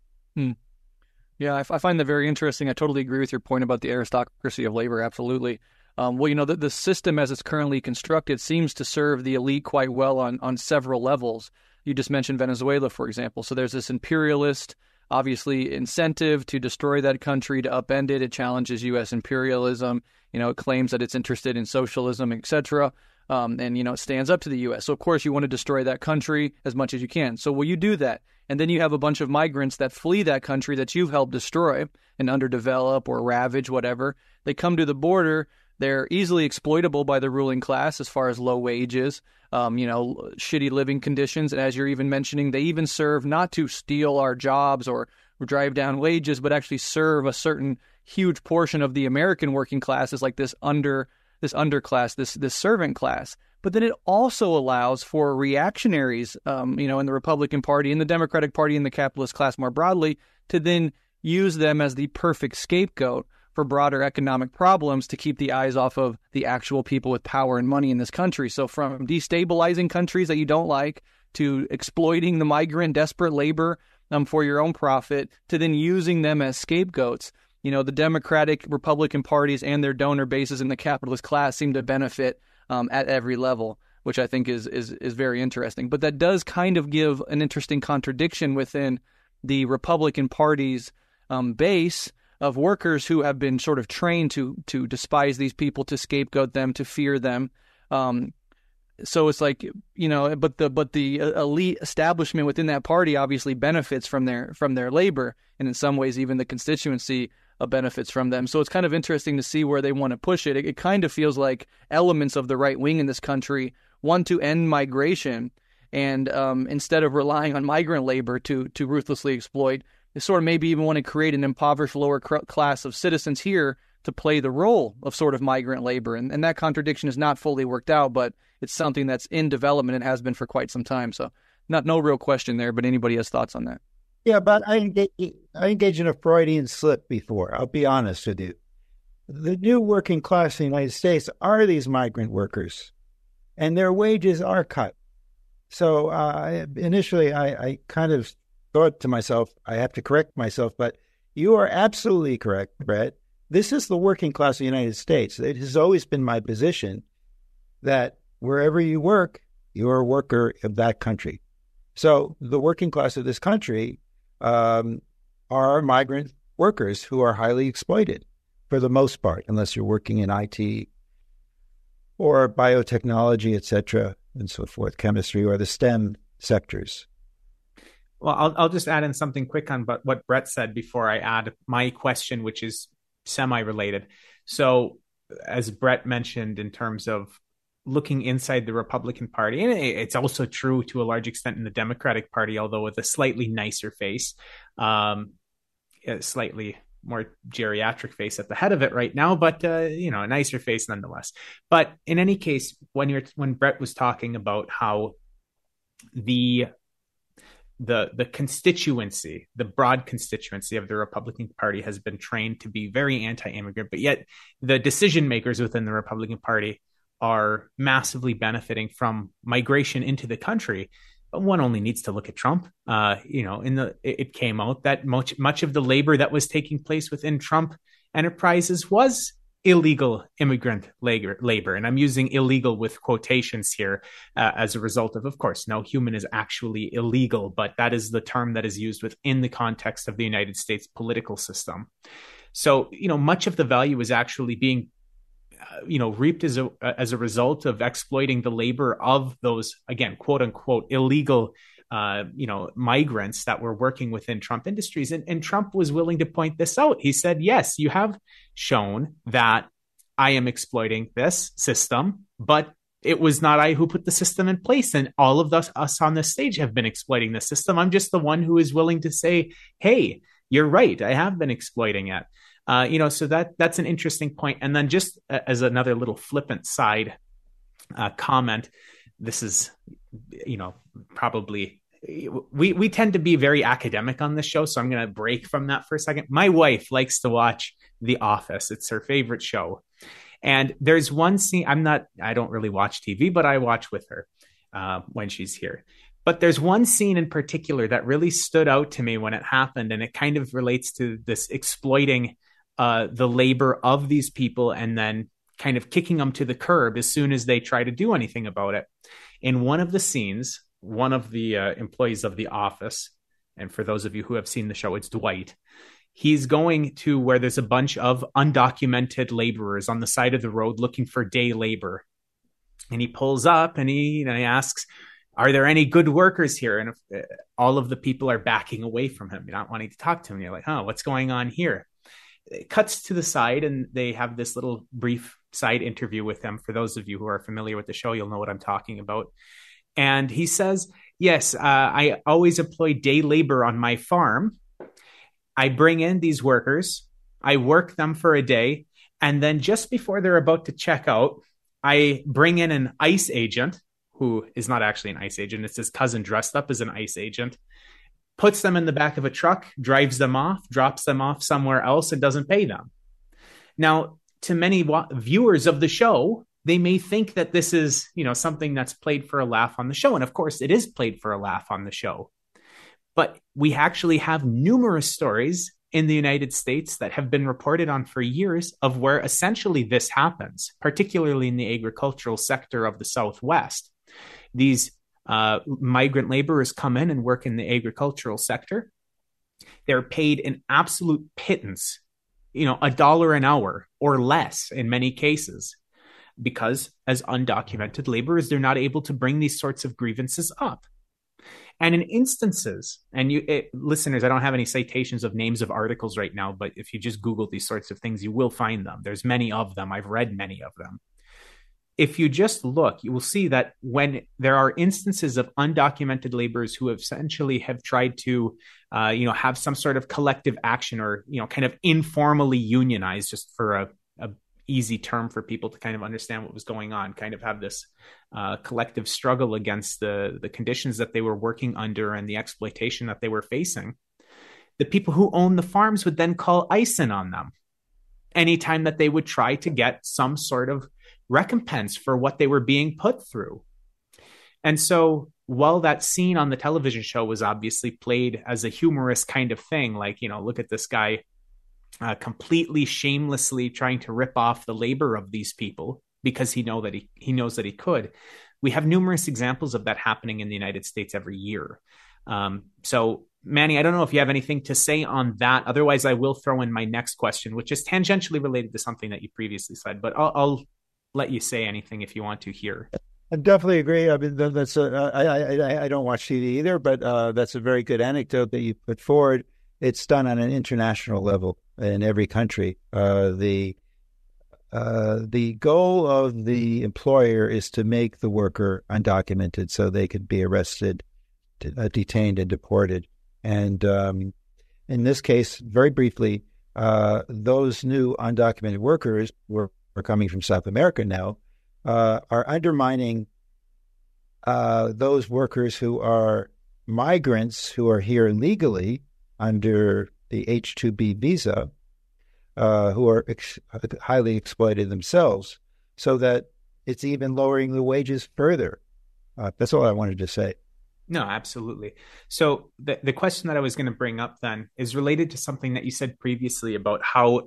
Yeah, I find that very interesting. I totally agree with your point about the aristocracy of labor, absolutely. The system as it's currently constructed seems to serve the elite quite well on several levels. You just mentioned Venezuela, for example. So there's this imperialist, obviously, incentive to destroy that country, to upend it. It challenges U.S. imperialism. It claims that it's interested in socialism, etc. It stands up to the U.S. So, of course, you want to destroy that country as much as you can. So will you do that? And then you have a bunch of migrants that flee that country that you've helped destroy and underdevelop or ravage, whatever. They come to the border. They're easily exploitable by the ruling class as far as low wages, shitty living conditions. And as you're even mentioning, they even serve not to steal our jobs or drive down wages, but actually serve a certain huge portion of the American working class as like this underclass, this servant class. But then it also allows for reactionaries, in the Republican Party, in the Democratic Party, in the capitalist class more broadly, to then use them as the perfect scapegoat for broader economic problems to keep the eyes off of the actual people with power and money in this country. So from destabilizing countries that you don't like to exploiting the migrant desperate labor for your own profit to then using them as scapegoats, the Democratic, Republican parties and their donor bases in the capitalist class seem to benefit at every level, which I think is very interesting. But that does kind of give an interesting contradiction within the Republican Party's base of workers who have been sort of trained to despise these people, to scapegoat them, to fear them. So it's like, but the elite establishment within that party obviously benefits from their labor, and in some ways even the constituency benefits from them. So it's kind of interesting to see where they want to push it. It kind of feels like elements of the right wing in this country want to end migration, and instead of relying on migrant labor to ruthlessly exploit, they sort of maybe even want to create an impoverished lower class of citizens here to play the role of sort of migrant labor. And that contradiction is not fully worked out, but it's something that's in development and has been for quite some time. So no real question there, but anybody has thoughts on that? Yeah, but I engaged in a Freudian slip before. I'll be honest with you. The new working class in the United States are these migrant workers, and their wages are cut. So initially, I kind of thought to myself, I have to correct myself, but you are absolutely correct, Brett. This is the working class of the United States. It has always been my position that wherever you work, you're a worker of that country. So the working class of this country are migrant workers who are highly exploited for the most part, unless you're working in IT or biotechnology, et cetera, and so forth, chemistry or the STEM sectors. Well, I'll just add in something quick on what Brett said before I add my question, which is semi-related. So as Brett mentioned, in terms of looking inside the Republican Party, and it's also true to a large extent in the Democratic Party, although with a slightly nicer face, a slightly more geriatric face at the head of it right now, but a nicer face nonetheless. But in any case, when Brett was talking about how the constituency, the broad constituency of the Republican Party has been trained to be very anti-immigrant, but yet the decision makers within the Republican Party are massively benefiting from migration into the country. One only needs to look at Trump. It came out that much of the labor that was taking place within Trump enterprises was illegal immigrant labor. And I'm using illegal with quotations here as a result of course, no human is actually illegal, but that is the term that is used within the context of the United States political system. So, much of the value is actually being reaped as a result of exploiting the labor of those, again, quote unquote, illegal migrants that were working within Trump Industries. And Trump was willing to point this out. He said, yes, you have shown that I am exploiting this system, but it was not I who put the system in place. And all of us on this stage have been exploiting the system. I'm just the one who is willing to say, hey, you're right, I have been exploiting it. So that's an interesting point. And then just as another little flippant side comment, this is, probably we tend to be very academic on this show, so I'm going to break from that for a second. My wife likes to watch The Office. It's her favorite show. And there's one scene, I don't really watch TV, but I watch with her when she's here. But there's one scene in particular that really stood out to me when it happened, and it kind of relates to this exploiting the labor of these people and then kind of kicking them to the curb as soon as they try to do anything about it. In one of the scenes, one of the employees of The Office, and for those of you who have seen the show, it's Dwight, he's going to where there's a bunch of undocumented laborers on the side of the road looking for day labor. And he pulls up and he asks, are there any good workers here? And if, all of the people are backing away from him, not wanting to talk to him. You're like, oh, what's going on here? It cuts to the side and they have this little brief side interview with him. For those of you who are familiar with the show, you'll know what I'm talking about. And he says, yes, I always employ day labor on my farm. I bring in these workers, I work them for a day, and then just before they're about to check out, I bring in an ICE agent, who is not actually an ICE agent, it's his cousin dressed up as an ICE agent, puts them in the back of a truck, drives them off, drops them off somewhere else, and doesn't pay them. Now, to many viewers of the show, they may think that this is, something that's played for a laugh on the show. And of course, it is played for a laugh on the show. But we actually have numerous stories in the United States that have been reported on for years of where essentially this happens, particularly in the agricultural sector of the Southwest. These migrant laborers come in and work in the agricultural sector. They're paid an absolute pittance $1 an hour or less in many cases, because as undocumented laborers, they're not able to bring these sorts of grievances up. And in instances, and listeners, I don't have any citations of names of articles right now, but if you just Google these sorts of things, you will find them. There's many of them. I've read many of them. If you just look, you will see that when there are instances of undocumented laborers who essentially have tried to, have some sort of collective action or, kind of informally unionize, just for a easy term for people to kind of understand what was going on, kind of have this collective struggle against the conditions that they were working under and the exploitation that they were facing, the people who own the farms would then call ICE in on them anytime that they would try to get some sort of recompense for what they were being put through. And so while that scene on the television show was obviously played as a humorous kind of thing, like, look at this guy completely shamelessly trying to rip off the labor of these people because he knows that he could. We have numerous examples of that happening in the United States every year. So Manny, I don't know if you have anything to say on that. Otherwise, I will throw in my next question, which is tangentially related to something that you previously said, but I'll let you say anything if you want to here. I definitely agree. I mean, I don't watch TV either, but that's a very good anecdote that you put forward. It's done on an international level in every country. The goal of the employer is to make the worker undocumented so they could be arrested, detained, and deported. And in this case, very briefly, those new undocumented workers were coming from South America now, are undermining those workers who are migrants who are here legally under the H-2B visa, who are highly exploited themselves, so that it's even lowering the wages further. That's all I wanted to say. No, absolutely. So the question that I was going to bring up then is related to something that you said previously about how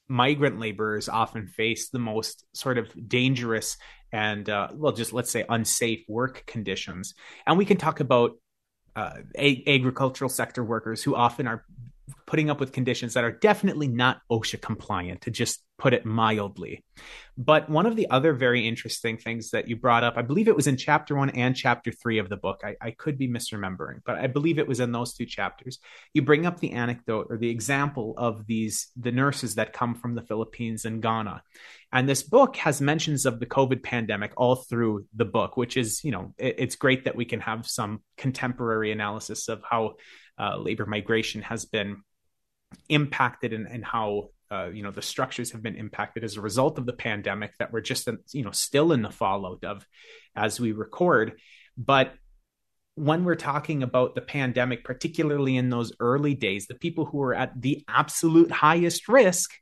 migrant laborers often face the most sort of dangerous and, just let's say unsafe work conditions. And we can talk about agricultural sector workers who often are putting up with conditions that are definitely not OSHA compliant, to just put it mildly. But one of the other very interesting things that you brought up, I believe it was in chapter 1 and chapter 3 of the book. I could be misremembering, but I believe it was in those two chapters. You bring up the anecdote or the example of the nurses that come from the Philippines and Ghana. And this book has mentions of the COVID pandemic all through the book, which is, it's great that we can have some contemporary analysis of how labor migration has been impacted and how the structures have been impacted as a result of the pandemic that we're just still in the fallout of as we record. But when we're talking about the pandemic, particularly in those early days, the people who were at the absolute highest risk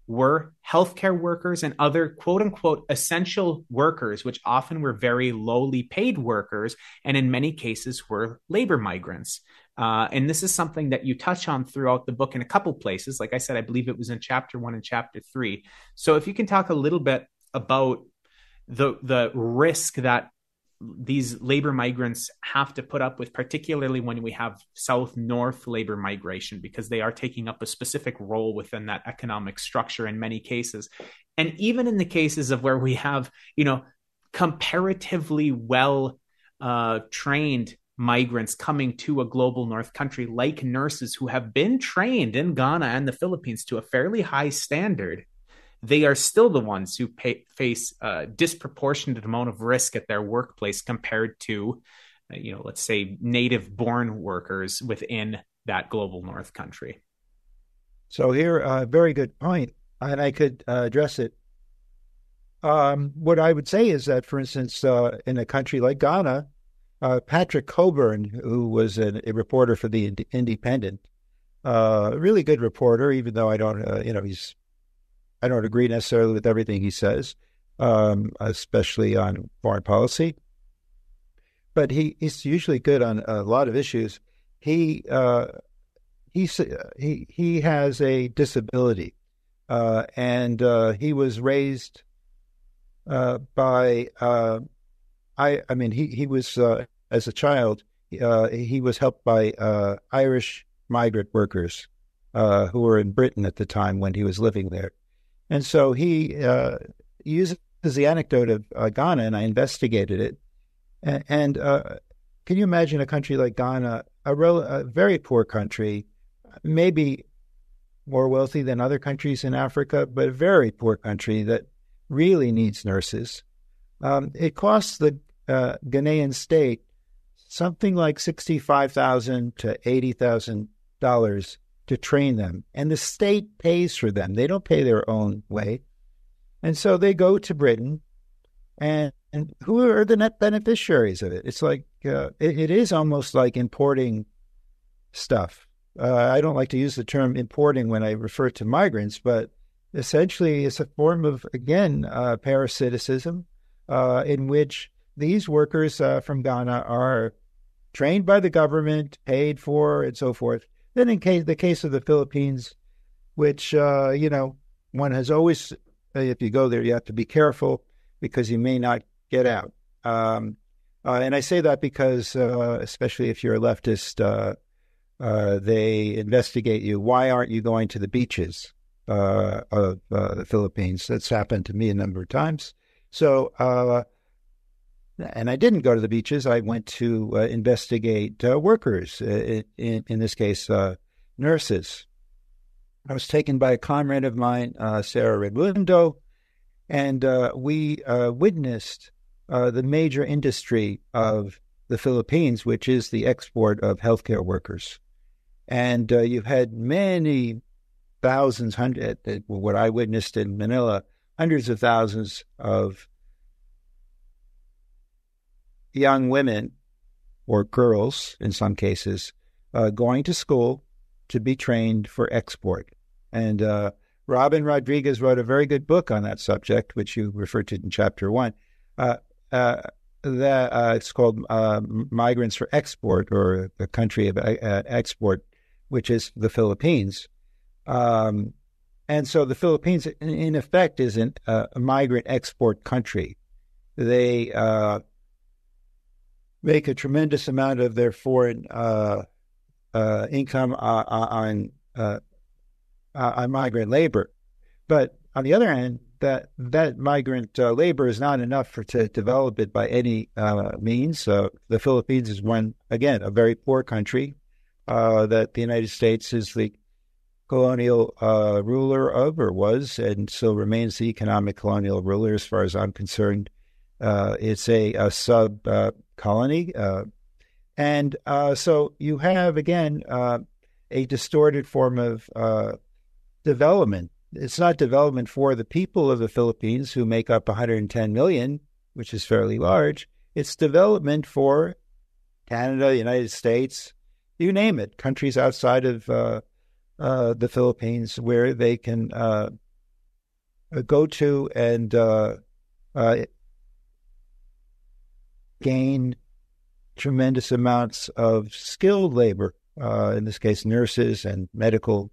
were healthcare workers and other quote unquote essential workers, which often were very lowly paid workers, and in many cases were labor migrants. And this is something that you touch on throughout the book in a couple places. Like I said, I believe it was in chapter 1 and chapter 3. So if you can talk a little bit about the risk that these labor migrants have to put up with, particularly when we have south-north labor migration, because they are taking up a specific role within that economic structure in many cases. And even in the cases of where we have, comparatively well trained migrants coming to a global north country, like nurses who have been trained in Ghana and the Philippines to a fairly high standard, they are still the ones who face a disproportionate amount of risk at their workplace compared to, let's say, native-born workers within that global north country. So here, a very good point, and I could address it. What I would say is that, for instance, in a country like Ghana, Patrick Coburn, who was a reporter for the Independent, a really good reporter, even though I don't agree necessarily with everything he says, especially on foreign policy. But he's usually good on a lot of issues. He has a disability, and he was raised by. He was as a child. He was helped by Irish migrant workers who were in Britain at the time when he was living there. And so he uses the anecdote of Ghana, and I investigated it. And can you imagine a country like Ghana, a very poor country, maybe more wealthy than other countries in Africa, but a very poor country that really needs nurses? It costs the Ghanaian state something like $65,000 to $80,000 to train them, and the state pays for them. They don't pay their own way, and so they go to Britain, and who are the net beneficiaries of it? It's like it is almost like importing stuff. I don't like to use the term importing when I refer to migrants, but essentially it's a form of, again, parasiticism, in which these workers from Ghana are trained by the government, paid for, and so forth. Then in the case of the Philippines, which, one has always, if you go there, you have to be careful because you may not get out. And I say that because, especially if you're a leftist, they investigate you. Why aren't you going to the beaches of the Philippines? That's happened to me a number of times. So, and I didn't go to the beaches. I went to investigate workers, in this case, nurses. I was taken by a comrade of mine, Sarah Redondo, and we witnessed the major industry of the Philippines, which is the export of healthcare workers. And you've had many thousands, what I witnessed in Manila, hundreds of thousands of young women or girls, in some cases, going to school to be trained for export. And Robin Rodriguez wrote a very good book on that subject, which you referred to in Chapter 1. It's called Migrants for Export, or the country of export, which is the Philippines. And so the Philippines, in effect, is a migrant export country. They make a tremendous amount of their foreign income on migrant labor. But on the other hand, that migrant labor is not enough to develop it by any means. The Philippines is a very poor country that the United States is the colonial ruler of, or was, and still remains the economic colonial ruler as far as I'm concerned. It's a sub-colony. And so you have, again, a distorted form of development. It's not development for the people of the Philippines, who make up 110 million, which is fairly large. It's development for Canada, the United States, you name it, countries outside of the Philippines, where they can go to and gain tremendous amounts of skilled labor, in this case, nurses and medical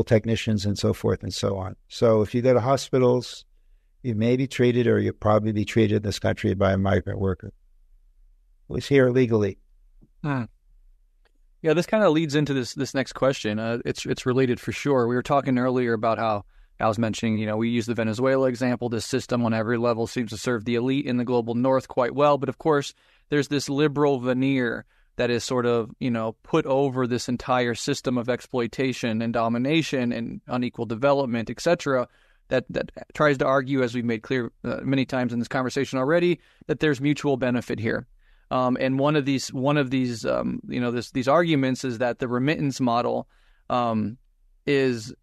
technicians and so forth and so on. So if you go to hospitals, you may be treated, or you'll probably be treated in this country by a migrant worker who's here legally. Yeah, this kind of leads into this next question. It's related for sure. We were talking earlier about how I was mentioning, we use the Venezuela example. This system on every level seems to serve the elite in the global north quite well. But of course, there's this liberal veneer that is sort of, put over this entire system of exploitation and domination and unequal development, etc., that tries to argue, as we've made clear many times in this conversation already, that there's mutual benefit here. And one of these these arguments is that the remittance model is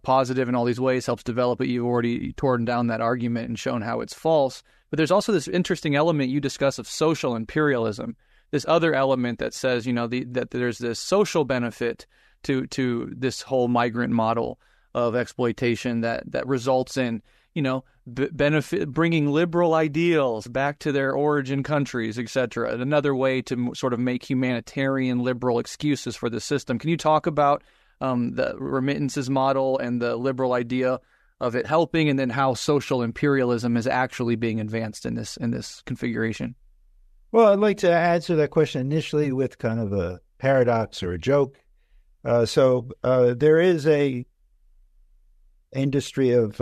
positive in all these ways, helps develop it. You've already torn down that argument and shown how it's false. But there's also this interesting element you discuss of social imperialism, this other element that says, that there's this social benefit to this whole migrant model of exploitation that results in, benefit, bringing liberal ideals back to their origin countries, etc. And another way to sort of make humanitarian liberal excuses for the system. Can you talk about the remittances model and the liberal idea of it helping, and then how social imperialism is actually being advanced in this configuration? Well, I'd like to answer that question initially with kind of paradox or a joke. So there is a industry of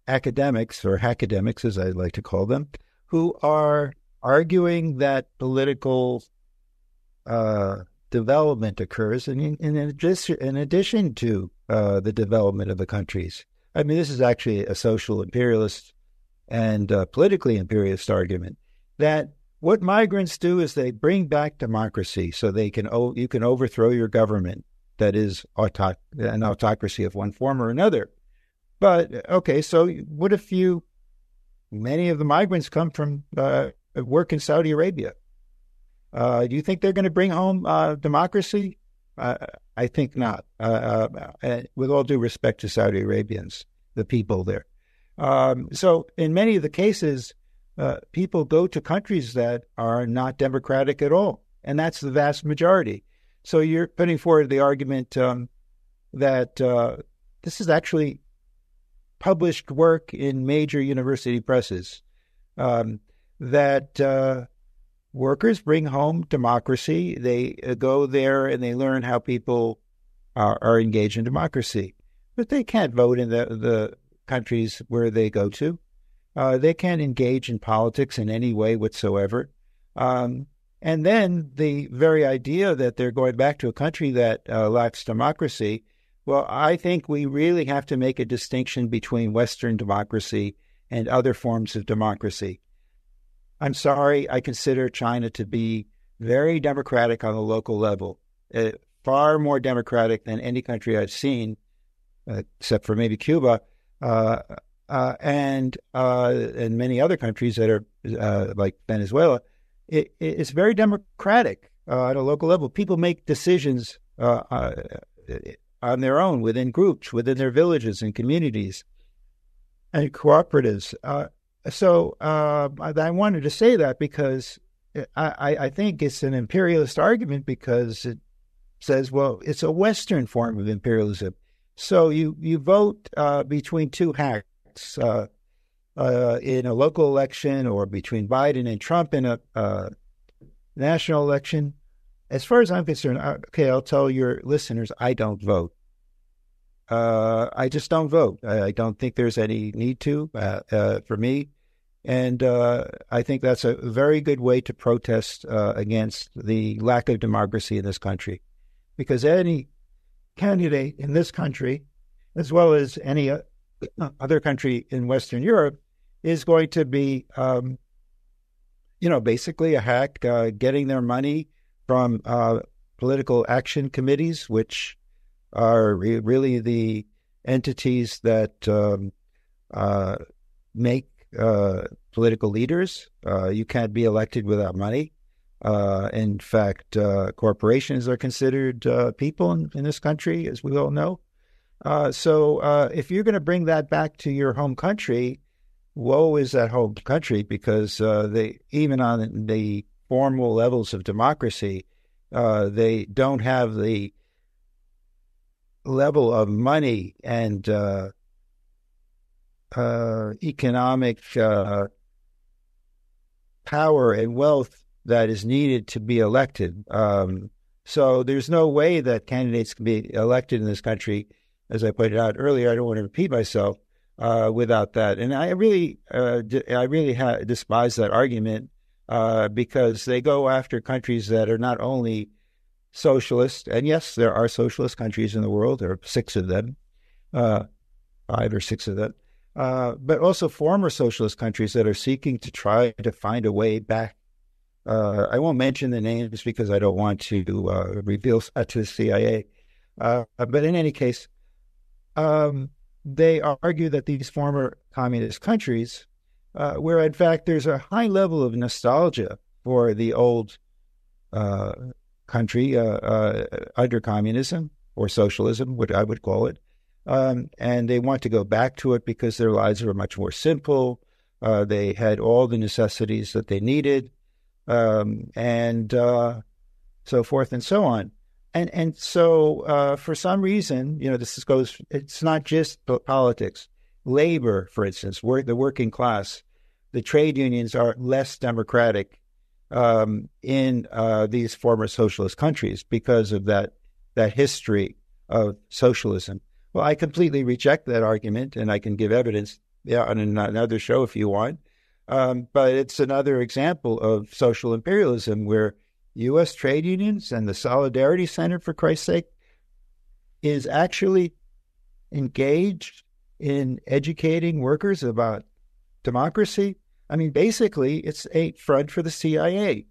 academics, or hackademics, as I like to call them, who are arguing that political development occurs in addition to the development of the countries. I mean, this is actually a social imperialist and politically imperialist argument, that what migrants do is they bring back democracy, so you can overthrow your government that is an autocracy of one form or another. But okay, so what if many of the migrants come from work in Saudi Arabia? Do you think they're going to bring home democracy? I think not. With all due respect to Saudi Arabians, the people there. So in many of the cases, people go to countries that are not democratic at all, and that's the vast majority. So you're putting forward the argument that this is actually published work in major university presses, that workers bring home democracy. They go there and they learn how people are engaged in democracy. But they can't vote in the countries where they go to. They can't engage in politics in any way whatsoever. And then the very idea that they're going back to a country that lacks democracy, well, I think we really have to make a distinction between Western democracy and other forms of democracy. I'm sorry, I consider China to be very democratic on the local level, far more democratic than any country I've seen, except for maybe Cuba, and many other countries that are like Venezuela. It's very democratic at a local level. People make decisions on their own, within groups, within their villages and communities and cooperatives. So I wanted to say that because I think it's an imperialist argument, because it says, well, it's a Western form of imperialism. So you vote between two hacks in a local election, or between Biden and Trump in a national election. As far as I'm concerned, okay, I'll tell your listeners, I don't vote. I just don't vote. I don't think there's any need to for me. And I think that's a very good way to protest against the lack of democracy in this country. Because any candidate in this country, as well as any other country in Western Europe, is going to be, basically a hack, getting their money from political action committees, which are really the entities that make political leaders. You can't be elected without money. In fact, corporations are considered people in this country, as we all know. So if you're going to bring that back to your home country, woe is that home country, because they, even on the formal levels of democracy, they don't have the level of money and economic power and wealth that is needed to be elected. So there's no way that candidates can be elected in this country, as I pointed out earlier. I don't want to repeat myself, without that. And I really despise that argument, because they go after countries that are not only socialist, and yes, there are socialist countries in the world. There are 6 of them, 5 or 6 of them, but also former socialist countries that are seeking to try to find a way back. I won't mention the names because I don't want to reveal to the CIA. But in any case, they argue that these former communist countries, where in fact there's a high level of nostalgia for the old country under communism or socialism, what I would call it, and they want to go back to it because their lives were much more simple. They had all the necessities that they needed, and so forth and so on. And so for some reason, it's not just politics. Labor, for instance, the working class, the trade unions are less democratic in these former socialist countries because of that history of socialism. Well, I completely reject that argument, and I can give evidence on another show if you want. But it's another example of social imperialism where U.S. trade unions and the Solidarity Center, for Christ's sake, is actually engaged in educating workers about democracy. I mean, basically, it's a front for the CIA.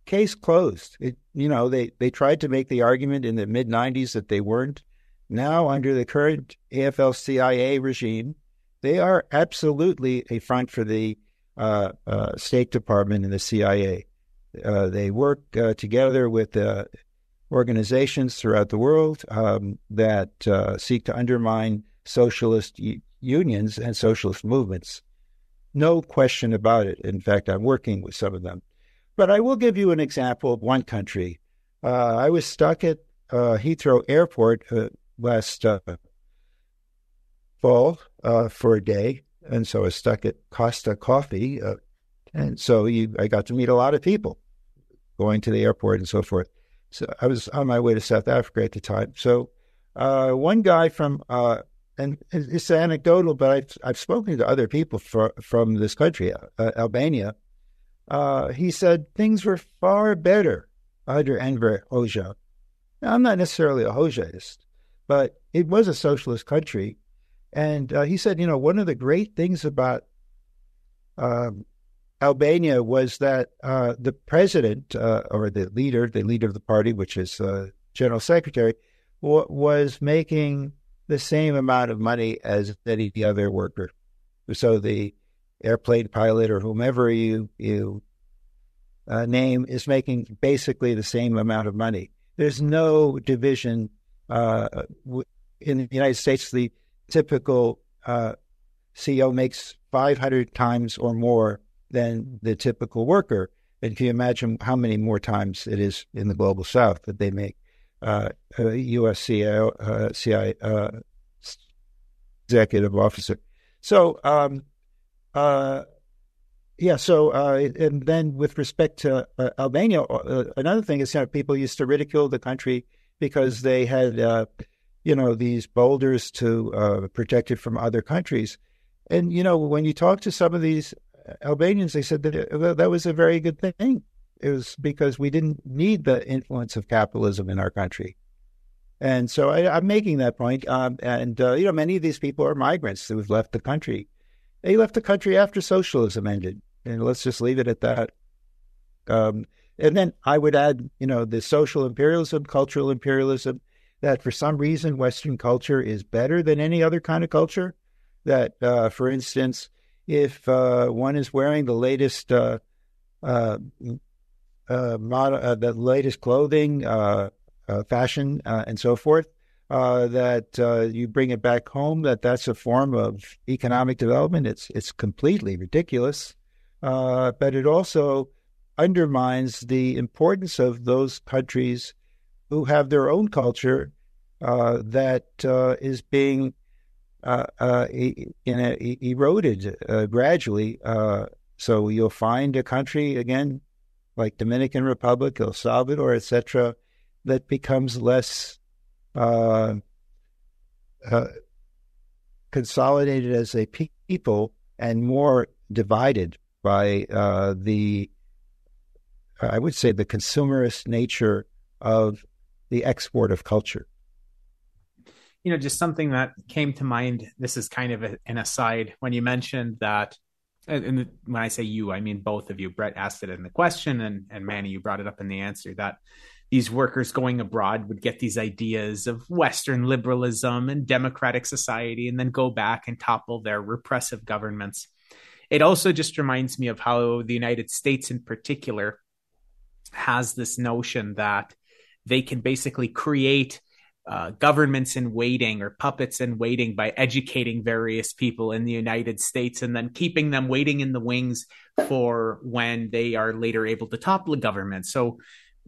Case closed. They tried to make the argument in the mid-'90s that they weren't. Now, under the current AFL-CIA regime, they are absolutely a front for the State Department and the CIA. They work together with organizations throughout the world that seek to undermine socialist unions and socialist movements. No question about it. In fact, I'm working with some of them. But I will give you an example of one country. I was stuck at Heathrow Airport last fall for a day, and so I was stuck at Costa Coffee, and so I got to meet a lot of people going to the airport and so forth. So I was on my way to South Africa at the time. So one guy from and it's anecdotal, but I've spoken to other people from this country, Albania. He said things were far better under Enver Hoxha. Now, I'm not necessarily a Hoxhaist, but it was a socialist country. And he said, one of the great things about Albania was that the president or the leader of the party, which is general secretary, was making the same amount of money as any other worker. So the airplane pilot or whomever you name is making basically the same amount of money. There's no division. In the United States, the typical CEO makes 500 times or more than the typical worker. And can you imagine how many more times it is in the global South that they make? U.S. CI executive officer. So, and then with respect to Albania, another thing is, people used to ridicule the country because they had, these boulders to protect it from other countries. And, when you talk to some of these Albanians, they said that was a very good thing. It was because we didn't need the influence of capitalism in our country. And so I'm making that point. Many of these people are migrants who have left the country. They left the country after socialism ended. And let's just leave it at that. And then I would add, the social imperialism, cultural imperialism, that for some reason Western culture is better than any other kind of culture. That, for instance, if one is wearing the latest the latest clothing, fashion, and so forth, that you bring it back home, that's a form of economic development. It's completely ridiculous, but it also undermines the importance of those countries who have their own culture that is being eroded gradually. So you'll find a country, again, like Dominican Republic, El Salvador, etc., that becomes less consolidated as a people and more divided by I would say, the consumerist nature of the export of culture. Just something that came to mind. This is kind of an aside when you mentioned that. And when I say you, I mean both of you. Brett asked it in the question, and Manny, you brought it up in the answer, that these workers going abroad would get these ideas of Western liberalism and democratic society and then go back and topple their repressive governments. It also just reminds me of how the United States in particular has this notion that they can basically create governments in waiting or puppets in waiting by educating various people in the United States and then keeping them waiting in the wings for when they are later able to topple a government. So,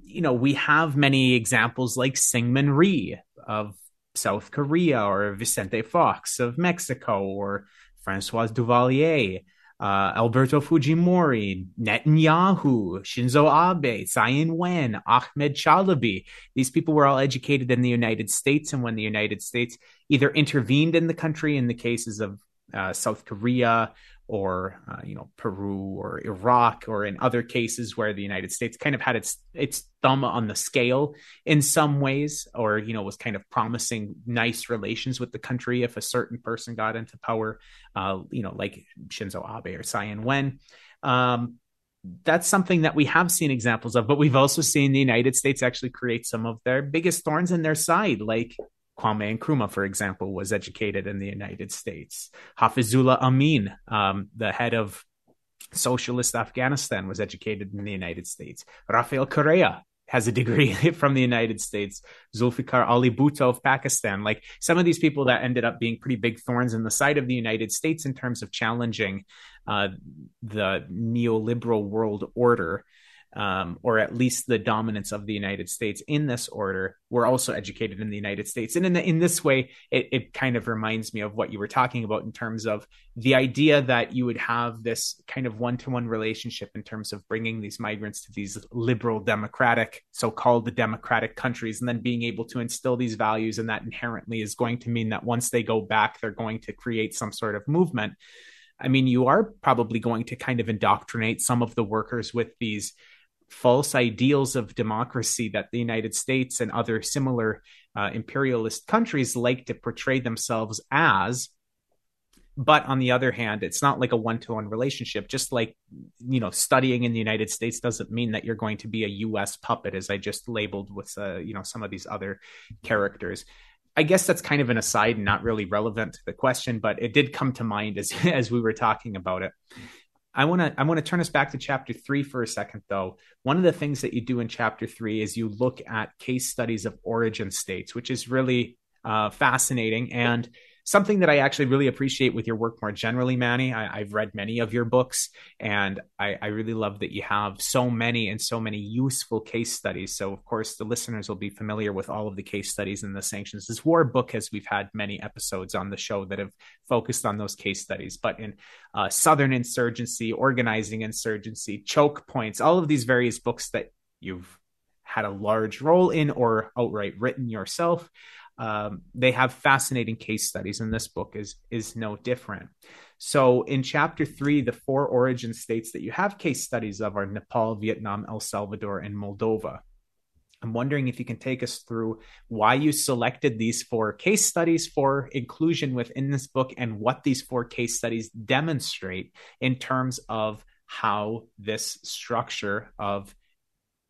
we have many examples like Syngman Rhee of South Korea, or Vicente Fox of Mexico, or Francois Duvalier. Alberto Fujimori, Netanyahu, Shinzo Abe, Tsai Ing-wen, Ahmed Chalabi. These people were all educated in the United States, and when the United States either intervened in the country in the cases of South Korea or Peru or Iraq, or in other cases where the United States kind of had its thumb on the scale in some ways, or was kind of promising nice relations with the country if a certain person got into power, like Shinzo Abe or Tsai Ing-wen. That's something that we have seen examples of, but we've also seen the United States actually create some of their biggest thorns in their side, like Kwame Nkrumah, for example, was educated in the United States. Hafizullah Amin, the head of socialist Afghanistan, was educated in the United States. Rafael Correa has a degree from the United States. Zulfikar Ali Bhutto of Pakistan. Like, some of these people that ended up being pretty big thorns in the side of the United States in terms of challenging the neoliberal world order, or at least the dominance of the United States in this order, were also educated in the United States. And in this way, it kind of reminds me of what you were talking about in terms of the idea that you would have this kind of one-to-one relationship in terms of bringing these migrants to these liberal democratic, so-called democratic countries, and then being able to instill these values. And that inherently is going to mean that once they go back, they're going to create some sort of movement. I mean, you are probably going to kind of indoctrinate some of the workers with these false ideals of democracy that the United States and other similar imperialist countries like to portray themselves as. But on the other hand, it's not like a one-to-one relationship. Just like, studying in the United States doesn't mean that you're going to be a U.S. puppet, as I just labeled with, some of these other characters. I guess that's kind of an aside and not really relevant to the question, but it did come to mind as we were talking about it. I want to turn us back to chapter 3 for a second, though. One of the things that you do in chapter 3 is you look at case studies of origin states, which is really fascinating and something that I actually really appreciate with your work more generally, Manny. I've read many of your books, and I really love that you have so many and so many useful case studies. So, of course, the listeners will be familiar with all of the case studies in the Sanctions Is War book, as we've had many episodes on the show that have focused on those case studies. But in Southern Insurgency, Organizing Insurgency, Choke Points, all of these various books that you've had a large role in or outright written yourself, they have fascinating case studies, and this book is no different. So in chapter 3, the 4 origin states that you have case studies of are Nepal, Vietnam, El Salvador, and Moldova. I'm wondering if you can take us through why you selected these 4 case studies for inclusion within this book, and what these 4 case studies demonstrate in terms of how this structure of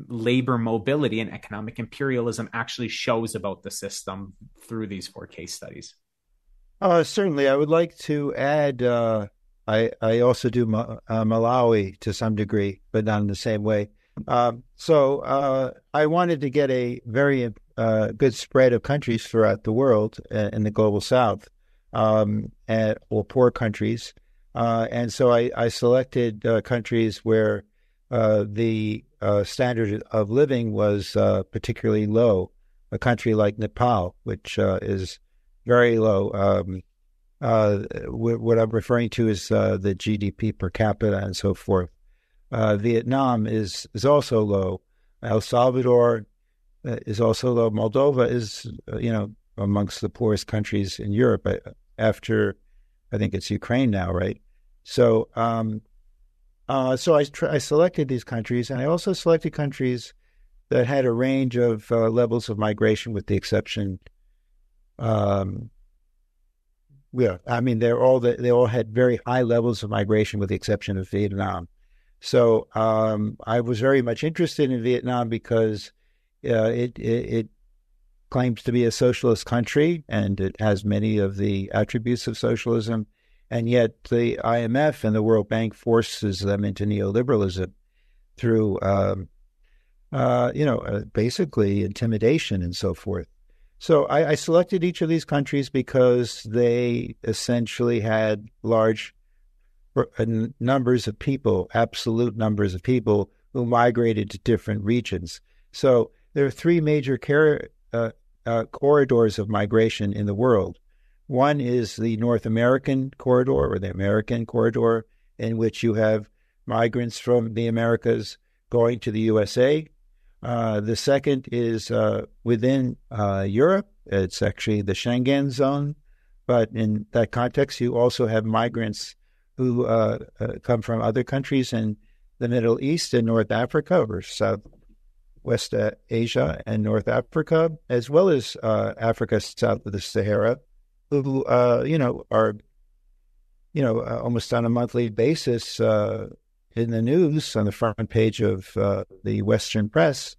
labor mobility and economic imperialism actually shows about the system through these 4 case studies. Certainly. I would like to add, I also do Malawi to some degree, but not in the same way. So I wanted to get a very good spread of countries throughout the world in the global south, or poor countries. And so I selected countries where the standard of living was particularly low. A country like Nepal, which is very low. What I'm referring to is the GDP per capita and so forth. Vietnam is also low. El Salvador is also low. Moldova is, amongst the poorest countries in Europe after, I think it's Ukraine now, right? So, I selected these countries, and I also selected countries that had a range of levels of migration, with the exception. They all had very high levels of migration, with the exception of Vietnam. So I was very much interested in Vietnam because it claims to be a socialist country, and it has many of the attributes of socialism. And yet the IMF and the World Bank forces them into neoliberalism through, basically intimidation and so forth. So I selected each of these countries because they essentially had large numbers of people, absolute numbers of people, who migrated to different regions. So there are 3 major corridors of migration in the world. One is the North American corridor, or the American corridor, in which you have migrants from the Americas going to the USA. The second is within Europe. It's actually the Schengen zone. But in that context, you also have migrants who come from other countries in the Middle East and North Africa, or Southwest Asia and North Africa, as well as Africa south of the Sahara, who are almost on a monthly basis in the news on the front page of the Western press,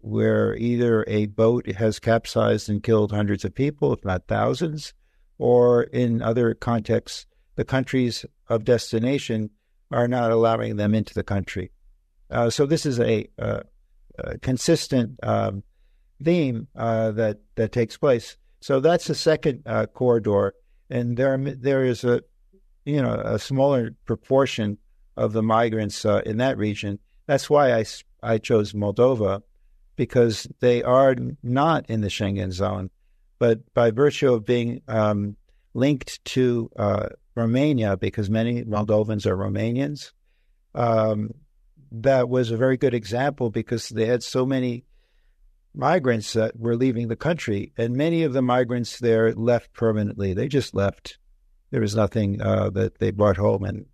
where either a boat has capsized and killed hundreds of people, if not thousands, or in other contexts, the countries of destination are not allowing them into the country. So this is a consistent theme that takes place. So that's the second corridor, and there is a smaller proportion of the migrants in that region. That's why I chose Moldova, because they are not in the Schengen zone, but by virtue of being linked to Romania, because many Moldovans are Romanians, that was a very good example because they had so many migrants that were leaving the country, and many of the migrants there left permanently. They just left. There was nothing that they brought home, and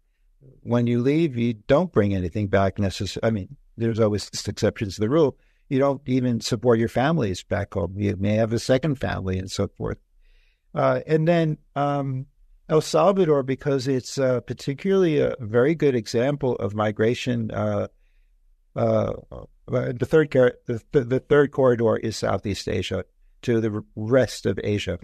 when you leave, you don't bring anything back necessarily. I mean, there's always exceptions to the rule. You don't even support your families back home. You may have a second family and so forth. And then El Salvador, because it's particularly a very good example of migration. The third corridor is Southeast Asia to the rest of Asia.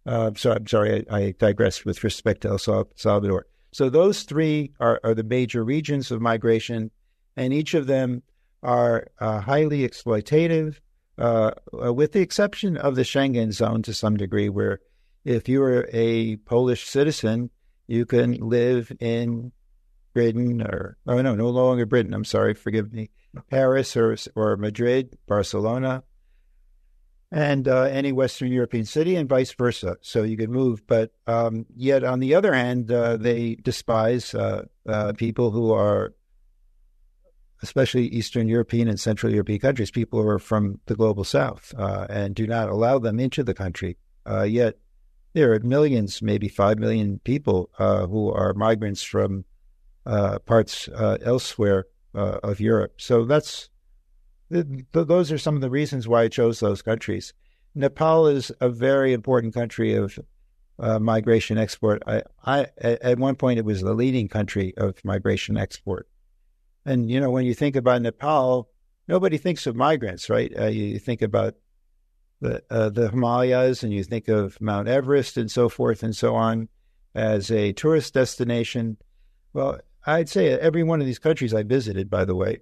So I'm sorry, I digress with respect to El Salvador. So those three are the major regions of migration, and each of them are highly exploitative, with the exception of the Schengen zone to some degree, where if you are a Polish citizen, you can live in Britain no longer Britain, I'm sorry, forgive me, Paris or Madrid, Barcelona, and any Western European city, and vice versa. So you can move. But yet, on the other hand, they despise people who are, especially Eastern European and Central European countries, people who are from the global South, and do not allow them into the country. Yet there are millions, maybe 5 million people who are migrants from parts elsewhere of Europe. So those are some of the reasons why I chose those countries. Nepal is a very important country of migration export. I at one point, it was the leading country of migration export. And, when you think about Nepal, nobody thinks of migrants, right? You think about the Himalayas, and you think of Mount Everest and so forth and so on as a tourist destination. Well, I'd say every one of these countries I visited, by the way,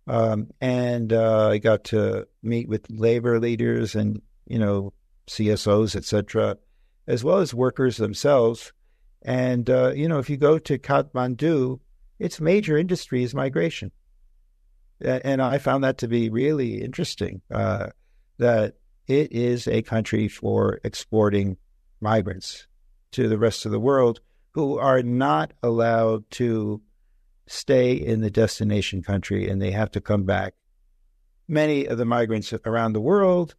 and I got to meet with labor leaders and, CSOs, etc., as well as workers themselves. And, if you go to Kathmandu, its major industry is migration. And I found that to be really interesting, that it is a country for exporting migrants to the rest of the world who are not allowed to stay in the destination country, and they have to come back. Many of the migrants around the world,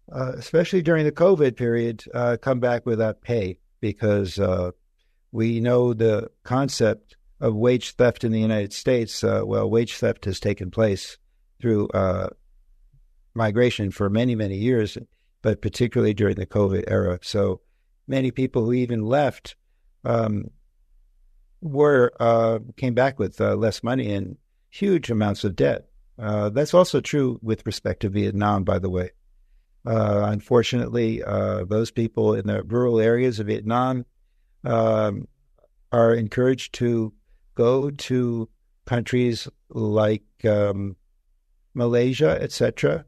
especially during the COVID period, come back without pay because we know the concept of wage theft in the United States. Wage theft has taken place through migration for many, many years, but particularly during the COVID era. So many people who even left came back with less money and huge amounts of debt. That's also true with respect to Vietnam, by the way. Unfortunately, those people in the rural areas of Vietnam are encouraged to go to countries like Malaysia, etc.,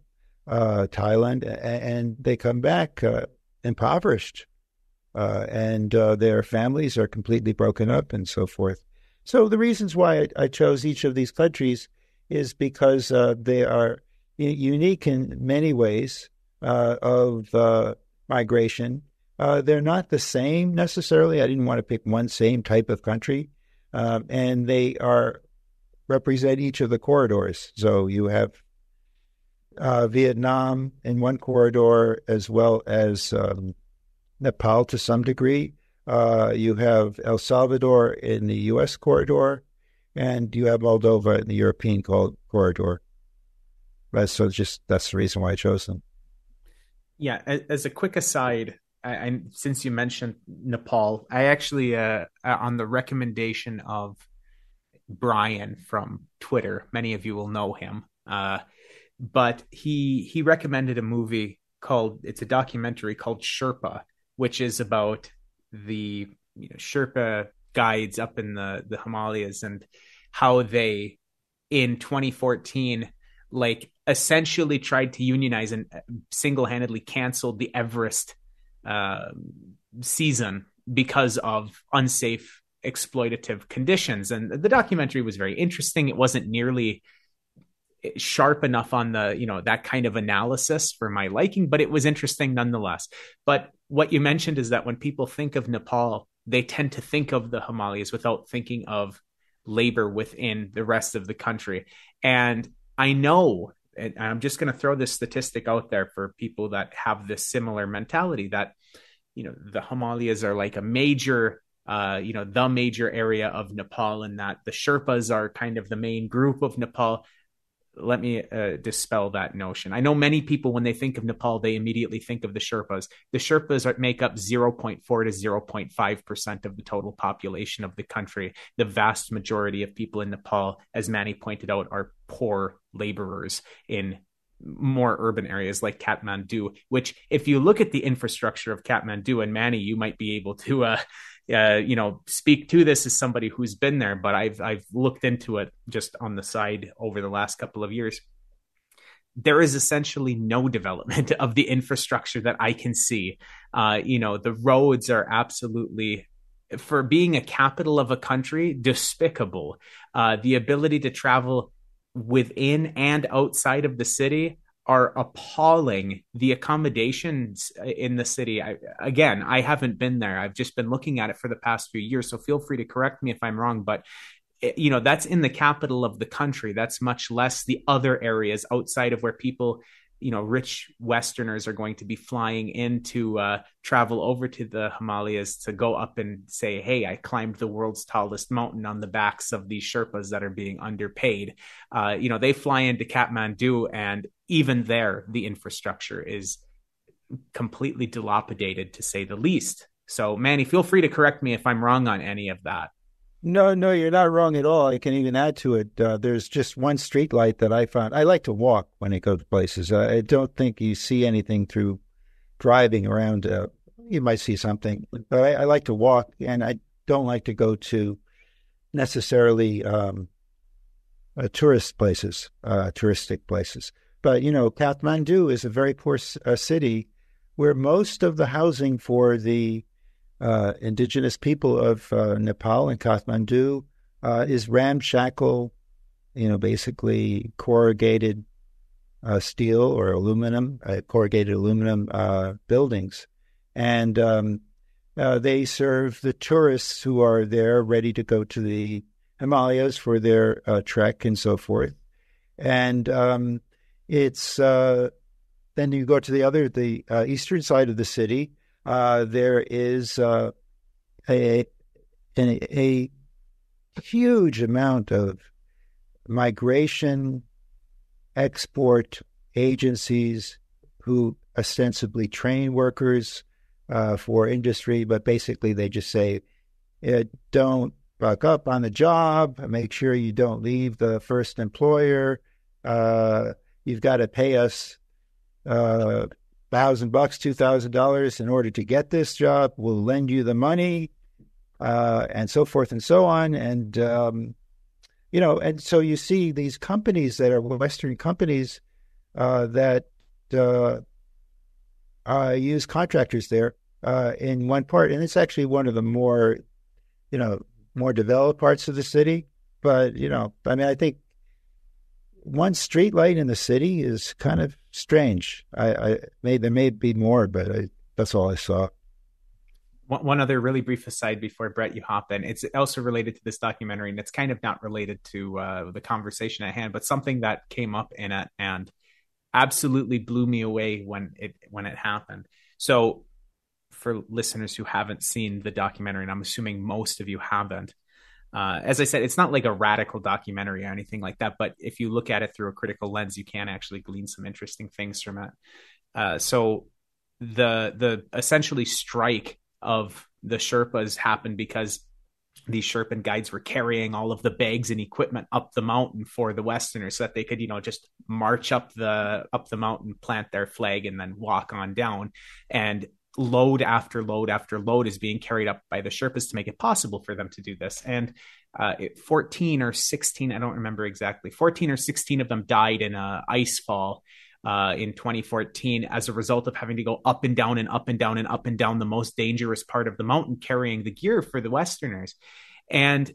Thailand, and they come back impoverished, and their families are completely broken up and so forth. So the reasons why I chose each of these countries is because they are unique in many ways of migration, They're not the same necessarily. I didn't want to pick one same type of country. And they represent each of the corridors. So you have Vietnam in one corridor, as well as Nepal to some degree. You have El Salvador in the U.S. corridor, and you have Moldova in the European corridor. That's the reason why I chose them. Yeah, as a quick aside, since you mentioned Nepal, I actually, on the recommendation of Brian from Twitter, many of you will know him, but he recommended a movie it's a documentary called Sherpa, which is about the Sherpa guides up in the Himalayas and how they in 2014 essentially tried to unionize and single-handedly canceled the Everest season because of unsafe exploitative conditions. And the documentary was very interesting. It wasn't nearly sharp enough on the that kind of analysis for my liking, but it was interesting nonetheless. But what you mentioned is that when people think of Nepal, they tend to think of the Himalayas without thinking of labor within the rest of the country. And I know, and I'm just going to throw this statistic out there for people that have this similar mentality, that the Himalayas are like a major the major area of Nepal, and that the Sherpas are kind of the main group of Nepal. Let me dispel that notion. I know many people, when they think of Nepal, they immediately think of the Sherpas. The Sherpas make up 0.4 to 0.5% of the total population of the country. The vast majority of people in Nepal, as Manny pointed out, are poor laborers in more urban areas like Kathmandu, which if you look at the infrastructure of Kathmandu, and Manny, you might be able to speak to this as somebody who's been there, but I've looked into it just on the side over the last couple of years. There is essentially no development of the infrastructure that I can see. The roads are absolutely, for being a capital of a country, despicable. The ability to travel within and outside of the city are appalling. The accommodations in the city, I haven't been there. I've just been looking at it for the past few years, so feel free to correct me if I'm wrong, but that's in the capital of the country. That's much less the other areas outside of where people, rich Westerners are going to be flying in to travel over to the Himalayas to go up and say, hey, I climbed the world's tallest mountain on the backs of these Sherpas that are being underpaid. They fly into Kathmandu, and even there, the infrastructure is completely dilapidated, to say the least. So, Manny, feel free to correct me if I'm wrong on any of that. No, you're not wrong at all. I can even add to it. There's just one street light that I found. I like to walk when I go to places. I don't think you see anything through driving around. You might see something, but I like to walk, and I don't like to go to necessarily touristic places. But, Kathmandu is a very poor city where most of the housing for the indigenous people of Nepal and Kathmandu is ramshackle, basically corrugated steel or aluminum, corrugated aluminum buildings. And they serve the tourists who are there ready to go to the Himalayas for their trek and so forth. And it's then you go to the eastern side of the city. There is a huge amount of migration export agencies who ostensibly train workers for industry, but basically they just say, don't buck up on the job, make sure you don't leave the first employer, you've got to pay us $1,000, $2,000 in order to get this job. We'll lend you the money, and so forth and so on. And and so you see these companies that are Western companies that use contractors there in one part, and it's actually one of the more developed parts of the city. But I think one street light in the city is kind of strange. There may be more, but that's all I saw. One other really brief aside before Brett, you hop in. It's also related to this documentary, and it's kind of not related to the conversation at hand, but something that came up in it and absolutely blew me away when it happened. So, for listeners who haven't seen the documentary, and I'm assuming most of you haven't, as I said, it's not like a radical documentary or anything like that, but if you look at it through a critical lens, you can actually glean some interesting things from it. So the essentially strike of the Sherpas happened because these Sherpan guides were carrying all of the bags and equipment up the mountain for the Westerners so that they could, just march up the mountain, plant their flag, and then walk on down. And load after load after load is being carried up by the Sherpas to make it possible for them to do this. And 14 or 16, I don't remember exactly, 14 or 16 of them died in a ice fall in 2014 as a result of having to go up and down and up and down and up and down the most dangerous part of the mountain, carrying the gear for the Westerners. And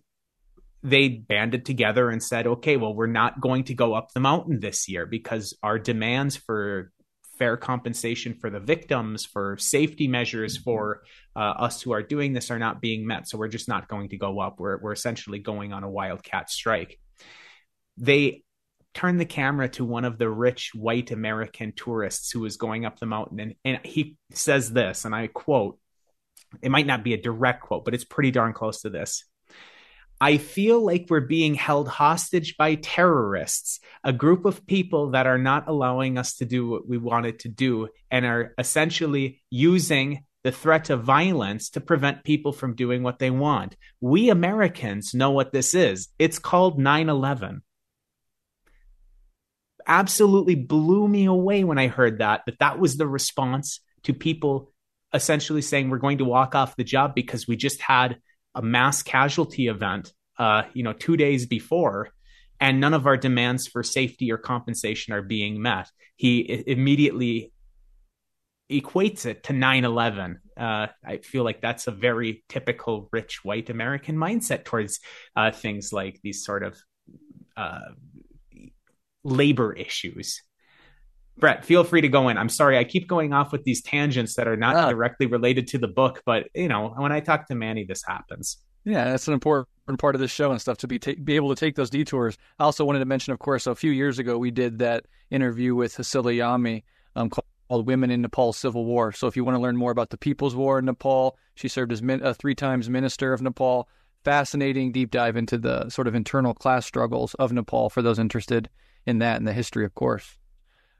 they banded together and said, okay, well, we're not going to go up the mountain this year because our demands for fair compensation for the victims, for safety measures for us who are doing this are not being met. So we're just not going to go up. We're essentially going on a wildcat strike. They turned the camera to one of the rich white American tourists who was going up the mountain. And he says this, and I quote, it might not be a direct quote, but it's pretty darn close to this. I feel like we're being held hostage by terrorists, a group of people that are not allowing us to do what we wanted to do and are essentially using the threat of violence to prevent people from doing what they want. We Americans know what this is. It's called 9/11. Absolutely blew me away when I heard that was the response to people essentially saying we're going to walk off the job because we just had a mass casualty event 2 days before, and none of our demands for safety or compensation are being met. He immediately equates it to 9/11. I feel like that's a very typical rich white American mindset towards things like these sort of labor issues. Brett, feel free to go in. I'm sorry, I keep going off with these tangents that are not directly related to the book, but when I talk to Manny, this happens. Yeah, that's an important part of this show and stuff, to be able to take those detours. I also wanted to mention, of course, a few years ago, we did that interview with Hasila Yami called Women in Nepal's Civil War. So if you want to learn more about the People's War in Nepal, she served as 3 times minister of Nepal. Fascinating deep dive into the sort of internal class struggles of Nepal for those interested in that and the history, of course.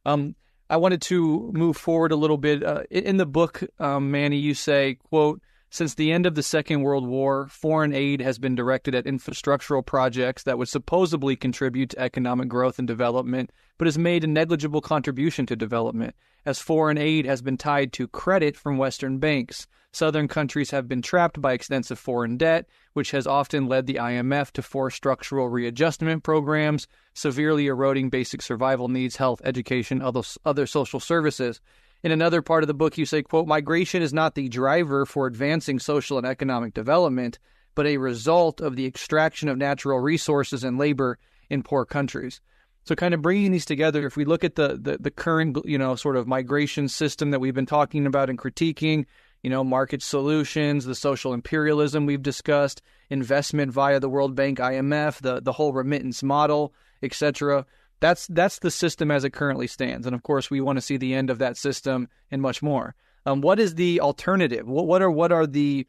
I wanted to move forward a little bit. In the book, Manny, you say, quote, since the end of the Second World War, foreign aid has been directed at infrastructural projects that would supposedly contribute to economic growth and development, but has made a negligible contribution to development, as foreign aid has been tied to credit from Western banks. Southern countries have been trapped by extensive foreign debt, which has often led the IMF to force structural readjustment programs, severely eroding basic survival needs, health, education, other social services. In another part of the book, you say, quote, migration is not the driver for advancing social and economic development, but a result of the extraction of natural resources and labor in poor countries. So kind of bringing these together, if we look at the current, sort of migration system that we've been talking about and critiquing, market solutions, the social imperialism we've discussed, investment via the World Bank, IMF, the whole remittance model, etc. That's the system as it currently stands. And of course, we want to see the end of that system and much more. What is the alternative? What are the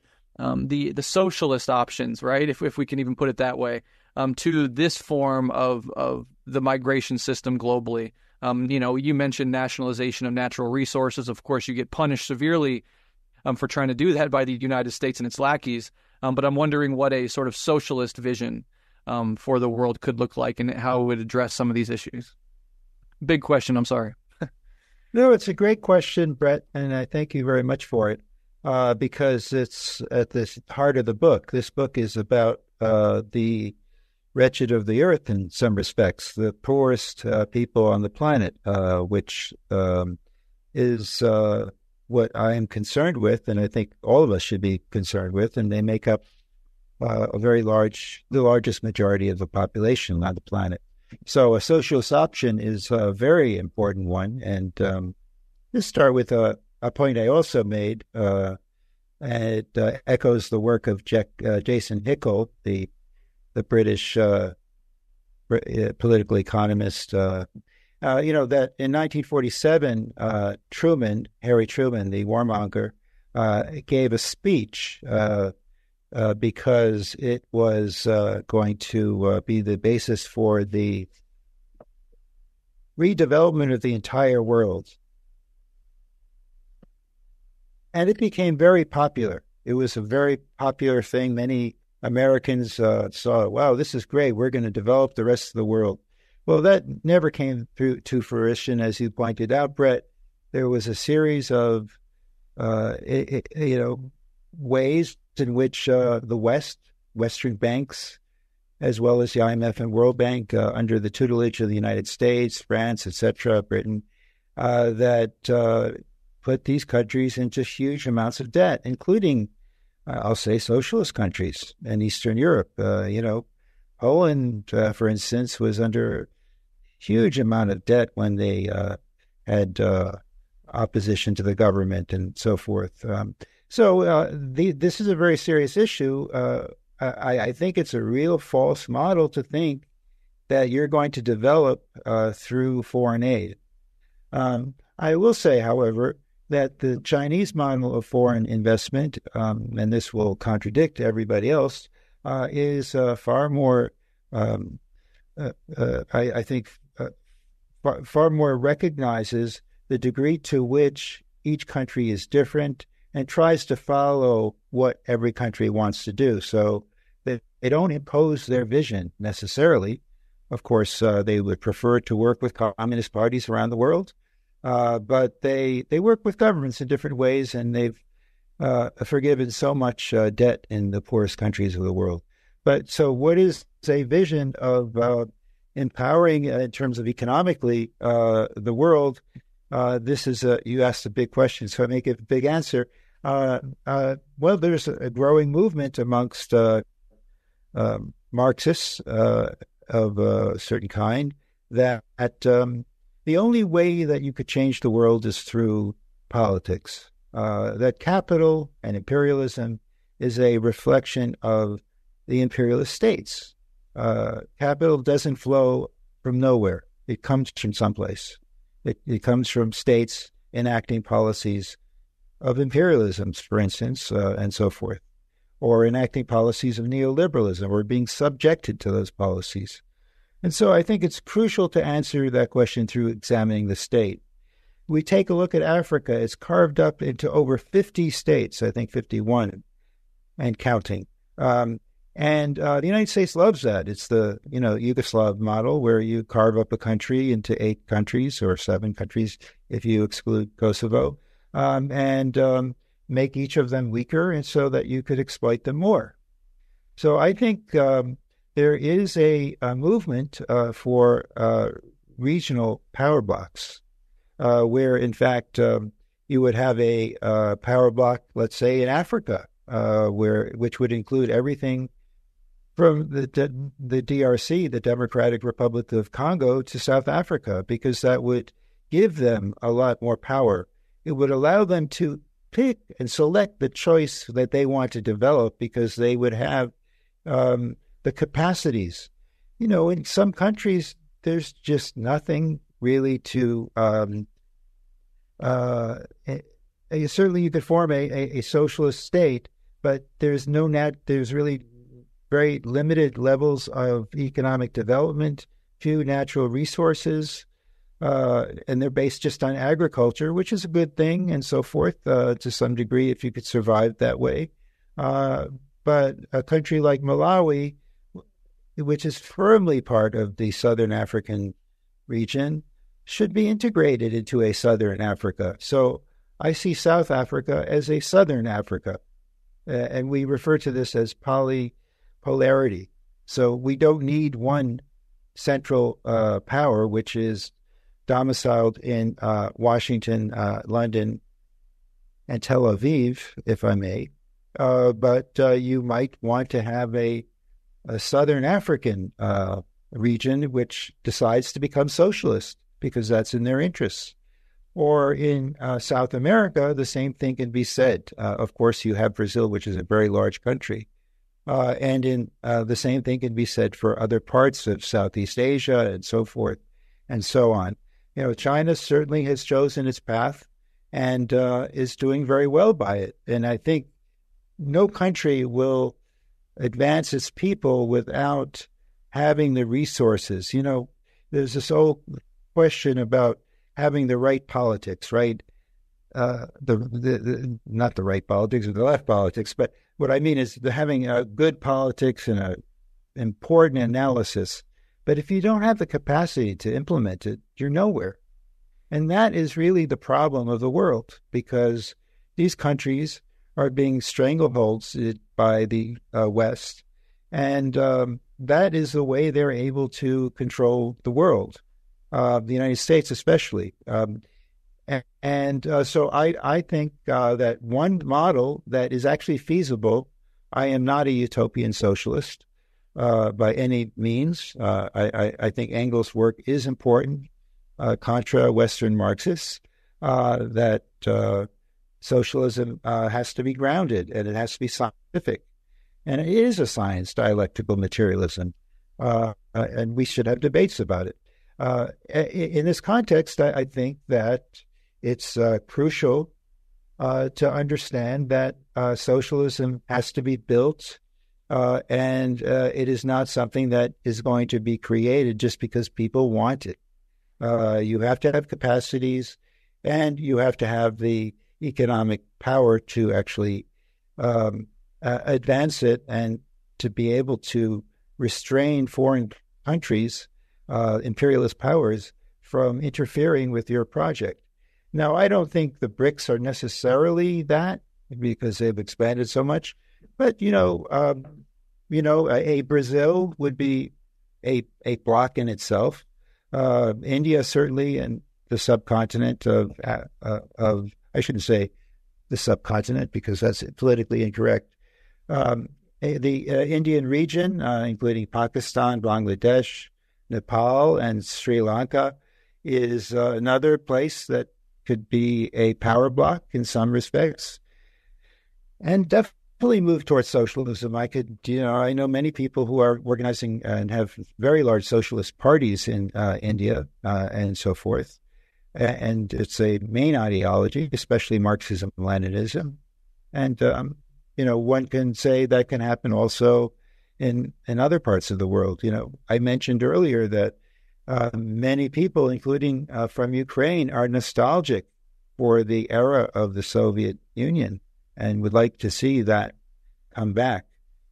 socialist options, right? If we can even put it that way, to this form of the migration system globally. You mentioned nationalization of natural resources. Of course, you get punished severely for trying to do that by the United States and its lackeys. But I'm wondering what a sort of socialist vision for the world could look like and how it would address some of these issues. Big question, I'm sorry. No, it's a great question, Brett, and I thank you very much for it, because it's at the heart of the book. This book is about the wretched of the earth in some respects, the poorest people on the planet, which is what I am concerned with, and I think all of us should be concerned with, and they make up the largest majority of the population on the planet. So a socialist option is a very important one. And let's start with a point I also made and it echoes the work of Jason Hickel, the British political economist. That in 1947, Harry Truman, the warmonger, gave a speech because it was going to be the basis for the redevelopment of the entire world. And it became very popular. It was a very popular thing. Many Americans saw, wow, this is great. We're going to develop the rest of the world. Well, that never came through to fruition, as you pointed out, Brett. There was a series of, ways in which the Western banks, as well as the IMF and World Bank, under the tutelage of the United States, France, etc., Britain, that put these countries into huge amounts of debt, including, I'll say, socialist countries in Eastern Europe. Poland, for instance, was under huge amount of debt when they had opposition to the government and so forth. This is a very serious issue. I think it's a real false model to think that you're going to develop through foreign aid. I will say, however, that the Chinese model of foreign investment, and this will contradict everybody else, is far more, I think, far more recognizes the degree to which each country is different and tries to follow what every country wants to do. So they don't impose their vision necessarily. Of course, they would prefer to work with communist parties around the world, but they work with governments in different ways, and they've forgiven so much debt in the poorest countries of the world. But so what is a vision of empowering in terms of economically the world? This is you asked a big question, so I make it a big answer. Well, there's a growing movement amongst Marxists of a certain kind that the only way that you could change the world is through politics. That capital and imperialism is a reflection of the imperialist states. Capital doesn't flow from nowhere. It comes from someplace. It comes from states enacting policies of imperialism, for instance, and so forth, or enacting policies of neoliberalism, or being subjected to those policies. And so I think it's crucial to answer that question through examining the state. We take a look at Africa. It's carved up into over 50 states, I think 51, and counting. And the United States loves that. It's the Yugoslav model, where you carve up a country into 8 countries or 7 countries if you exclude Kosovo, and make each of them weaker, and so that you could exploit them more. So I think there is a movement for regional power blocks, where in fact you would have a power block, let's say in Africa, which would include everything from the DRC, the Democratic Republic of Congo, to South Africa, because that would give them a lot more power. It would allow them to pick and select the choice that they want to develop, because they would have the capacities. In some countries, there's just nothing really to. Certainly, you could form a socialist state, but there's really very limited levels of economic development, few natural resources, and they're based just on agriculture, which is a good thing, and so forth, to some degree, if you could survive that way. But a country like Malawi, which is firmly part of the Southern African region, should be integrated into a Southern Africa. So I see South Africa as a Southern Africa, and we refer to this as polarity. So we don't need one central power, which is domiciled in Washington, London, and Tel Aviv, if I may. But you might want to have a Southern African region which decides to become socialist, because that's in their interests. Or in South America, the same thing can be said. Of course, you have Brazil, which is a very large country. And in the same thing can be said for other parts of Southeast Asia and so forth and so on. China certainly has chosen its path and is doing very well by it. And I think no country will advance its people without having the resources. There's this old question about having the right politics, right? Not the right politics or the left politics, but what I mean is having a good politics and an important analysis. But if you don't have the capacity to implement it, you're nowhere. And that is really the problem of the world, because these countries are being strangleholds by the West. And that is the way they're able to control the world, the United States especially. So I think that one model that is actually feasible, I am not a utopian socialist by any means. I think Engels' work is important, contra Western Marxists, that socialism has to be grounded and it has to be scientific. And it is a science, dialectical materialism, and we should have debates about it. In this context, I think that it's crucial to understand that socialism has to be built, and it is not something that is going to be created just because people want it. You have to have capacities, and you have to have the economic power to actually advance it and to be able to restrain foreign countries, imperialist powers, from interfering with your project. Now, I don't think the BRICS are necessarily that, because they've expanded so much. But a Brazil would be a bloc in itself. India certainly, and the subcontinent of I shouldn't say the subcontinent because that's politically incorrect. The Indian region, including Pakistan, Bangladesh, Nepal, and Sri Lanka, is another place that could be a power block in some respects, and definitely move towards socialism. I know many people who are organizing and have very large socialist parties in India and so forth. And it's a main ideology, especially Marxism-Leninism. And, one can say that can happen also in other parts of the world. I mentioned earlier that many people, including from Ukraine, are nostalgic for the era of the Soviet Union and would like to see that come back.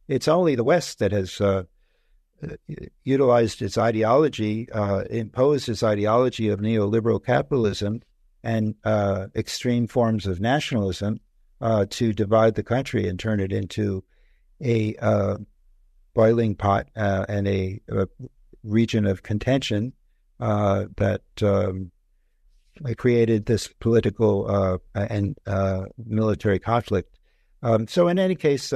It's only the West that has utilized its ideology, imposed its ideology of neoliberal capitalism and extreme forms of nationalism to divide the country and turn it into a boiling pot and a region of contention that created this political and military conflict. So in any case,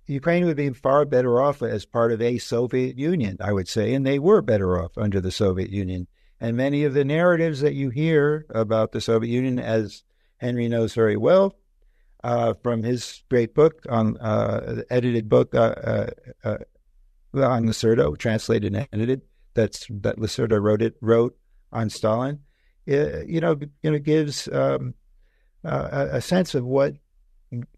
Ukraine would be far better off as part of a Soviet Union, I would say, and they were better off under the Soviet Union. And many of the narratives that you hear about the Soviet Union, as Henry knows very well, from his great book on edited book on Lacerda, translated and edited, that Lacerda wrote on Stalin, gives a sense of what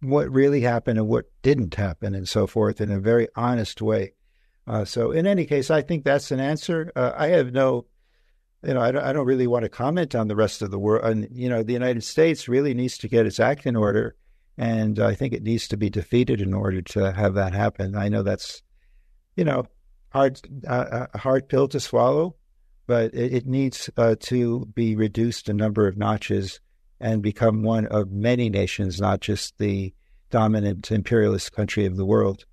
really happened and what didn't happen and so forth in a very honest way. So in any case, I think that's an answer. I have no, I don't really want to comment on the rest of the world. And, the United States really needs to get its act in order. And I think it needs to be defeated in order to have that happen. I know that's, a hard pill to swallow, but it needs to be reduced a number of notches and become one of many nations, not just the dominant imperialist country of the world.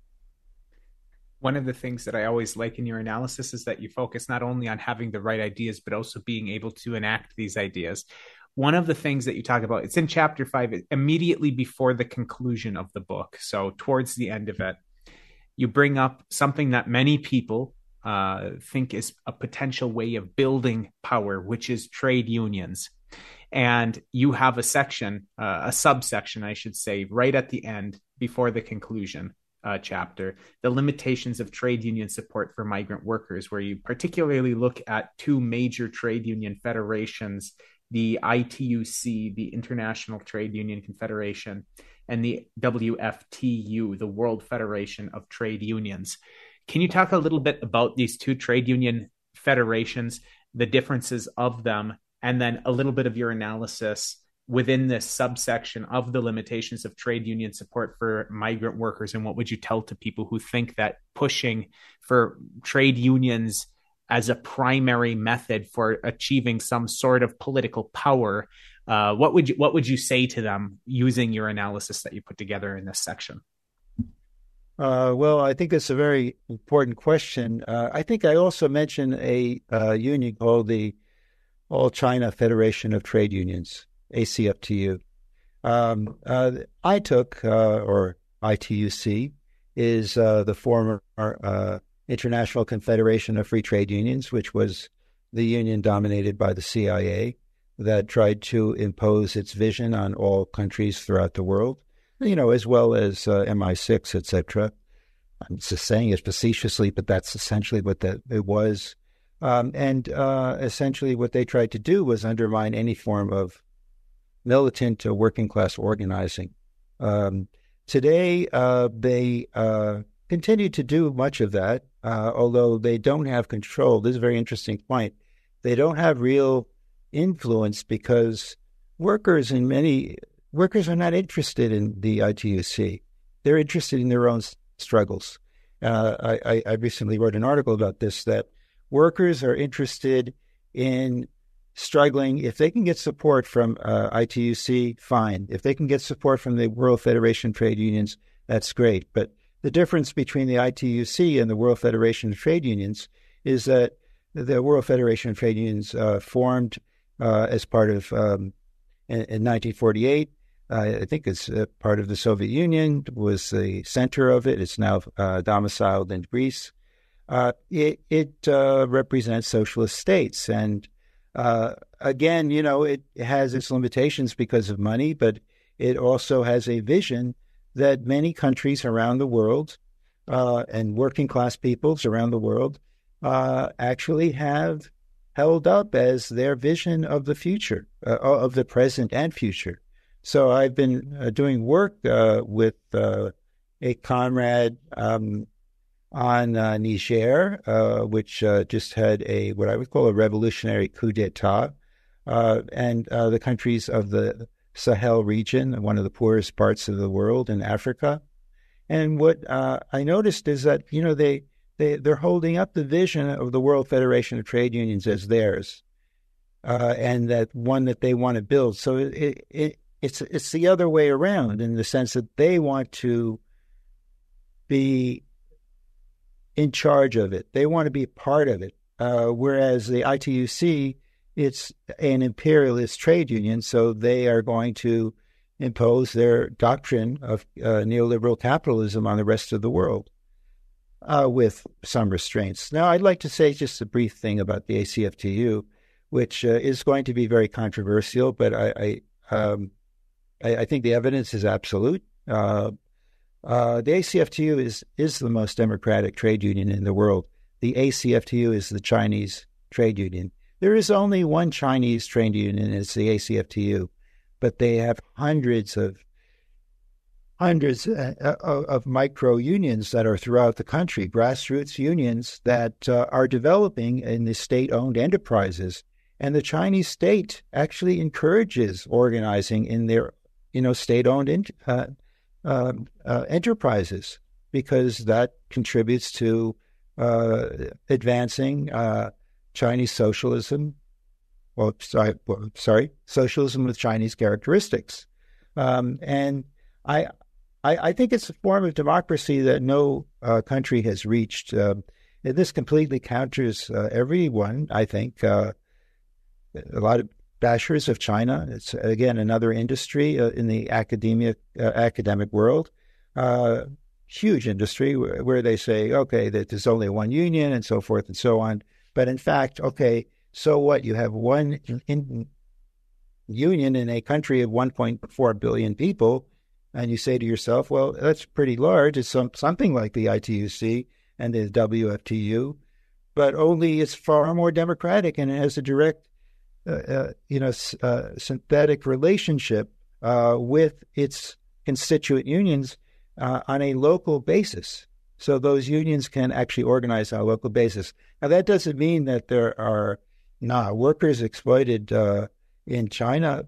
One of the things that I always like in your analysis is that you focus not only on having the right ideas, but also being able to enact these ideas. One of the things that you talk about, it's in chapter 5, immediately before the conclusion of the book. So towards the end of it, you bring up something that many people think is a potential way of building power, which is trade unions. And you have a section, a subsection, I should say, right at the end before the conclusion chapter, the limitations of trade union support for migrant workers, where you particularly look at two major trade union federations, the ITUC, the International Trade Union Confederation, and the WFTU, the World Federation of Trade Unions. Can you talk a little bit about these two trade union federations, the differences of them, and then a little bit of your analysis within this subsection of the limitations of trade union support for migrant workers? And what would you tell to people who think that pushing for trade unions as a primary method for achieving some sort of political power, what would you say to them using your analysis that you put together in this section? Well, I think it's a very important question. I think I also mentioned a union called the All China Federation of Trade Unions, ACFTU. ITUC, or ITUC, is the former International Confederation of Free Trade Unions, which was the union dominated by the CIA that tried to impose its vision on all countries throughout the world, as well as MI6, etc. I'm just saying it facetiously, but that's essentially what it was. And essentially what they tried to do was undermine any form of militant working class organizing. Today, they continue to do much of that, although they don't have control. This is a very interesting point. They don't have real influence because workers are not interested in the ITUC. They're interested in their own struggles. I recently wrote an article about this, that workers are interested in struggling. If they can get support from ITUC, fine. If they can get support from the World Federation of Trade Unions, that's great. But the difference between the ITUC and the World Federation of Trade Unions is that the World Federation of Trade Unions formed as part of, in 1948, I think it's part of the Soviet Union, was the center of it. It's now domiciled in Greece. It represents socialist states. And again, it has its limitations because of money, but it also has a vision that many countries around the world and working class peoples around the world actually have held up as their vision of the future, of the present and future. So I've been doing work with a comrade on Niger, which just had what I would call a revolutionary coup d'etat, and the countries of the Sahel region, one of the poorest parts of the world in Africa. And what I noticed is that, they're holding up the vision of the World Federation of Trade Unions as theirs, and that one that they want to build. So it's the other way around, in the sense that they want to be in charge of it. They want to be part of it. Whereas the ITUC, it's an imperialist trade union, so they are going to impose their doctrine of neoliberal capitalism on the rest of the world with some restraints. Now, I'd like to say just a brief thing about the ACFTU, which is going to be very controversial, but I think the evidence is absolute. The ACFTU is the most democratic trade union in the world. The ACFTU is the Chinese trade union. There is only one Chinese trade union, and it's the ACFTU, but they have hundreds of micro unions that are throughout the country, grassroots unions that are developing in the state-owned enterprises. And the Chinese state actually encourages organizing in their, state-owned enterprises, because that contributes to advancing Chinese socialism. Socialism with Chinese characteristics. And I think it's a form of democracy that no country has reached. This completely counters everyone, I think. A lot of bashers of China. It's, again, another industry in the academic world. Huge industry where they say, okay, that there's only one union and so forth and so on. But in fact, okay, so what? You have one union in a country of 1.4 billion people, and you say to yourself, well, that's pretty large. It's something like the ITUC and the WFTU, but only it's far more democratic and it has a direct, synthetic relationship with its constituent unions on a local basis. So those unions can actually organize on a local basis. Now, that doesn't mean that there are workers exploited in China.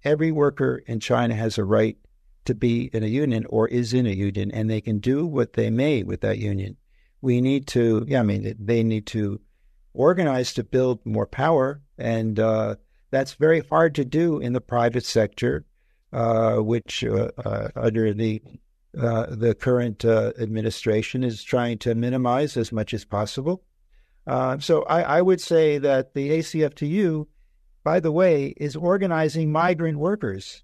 Every worker in China has a right to be in a union or is in a union, and they can do what they may with that union. They need to organize to build more power, and that's very hard to do in the private sector, which under the current administration is trying to minimize as much as possible. So I would say that the ACFTU, by the way, is organizing migrant workers,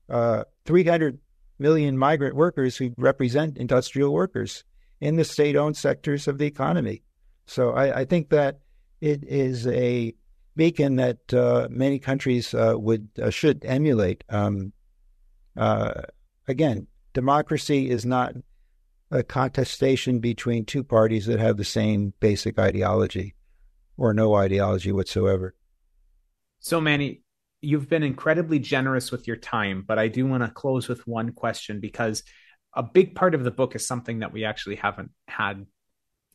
300 million migrant workers who represent industrial workers in the state-owned sectors of the economy. So I think that it is a beacon that many countries should emulate. Again, democracy is not a contestation between two parties that have the same basic ideology or no ideology whatsoever. So, Manny, you've been incredibly generous with your time, but I do want to close with one question, because a big part of the book is something that we actually haven't had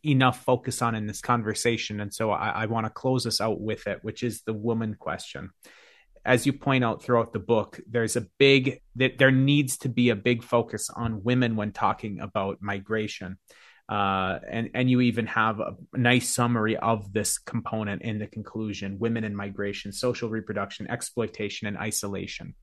enough focus on in this conversation. And so I want to close us out with it, which is the woman question. As you point out throughout the book, there needs to be a big focus on women when talking about migration. And you even have a nice summary of this component in the conclusion: women in migration, social reproduction, exploitation, and isolation.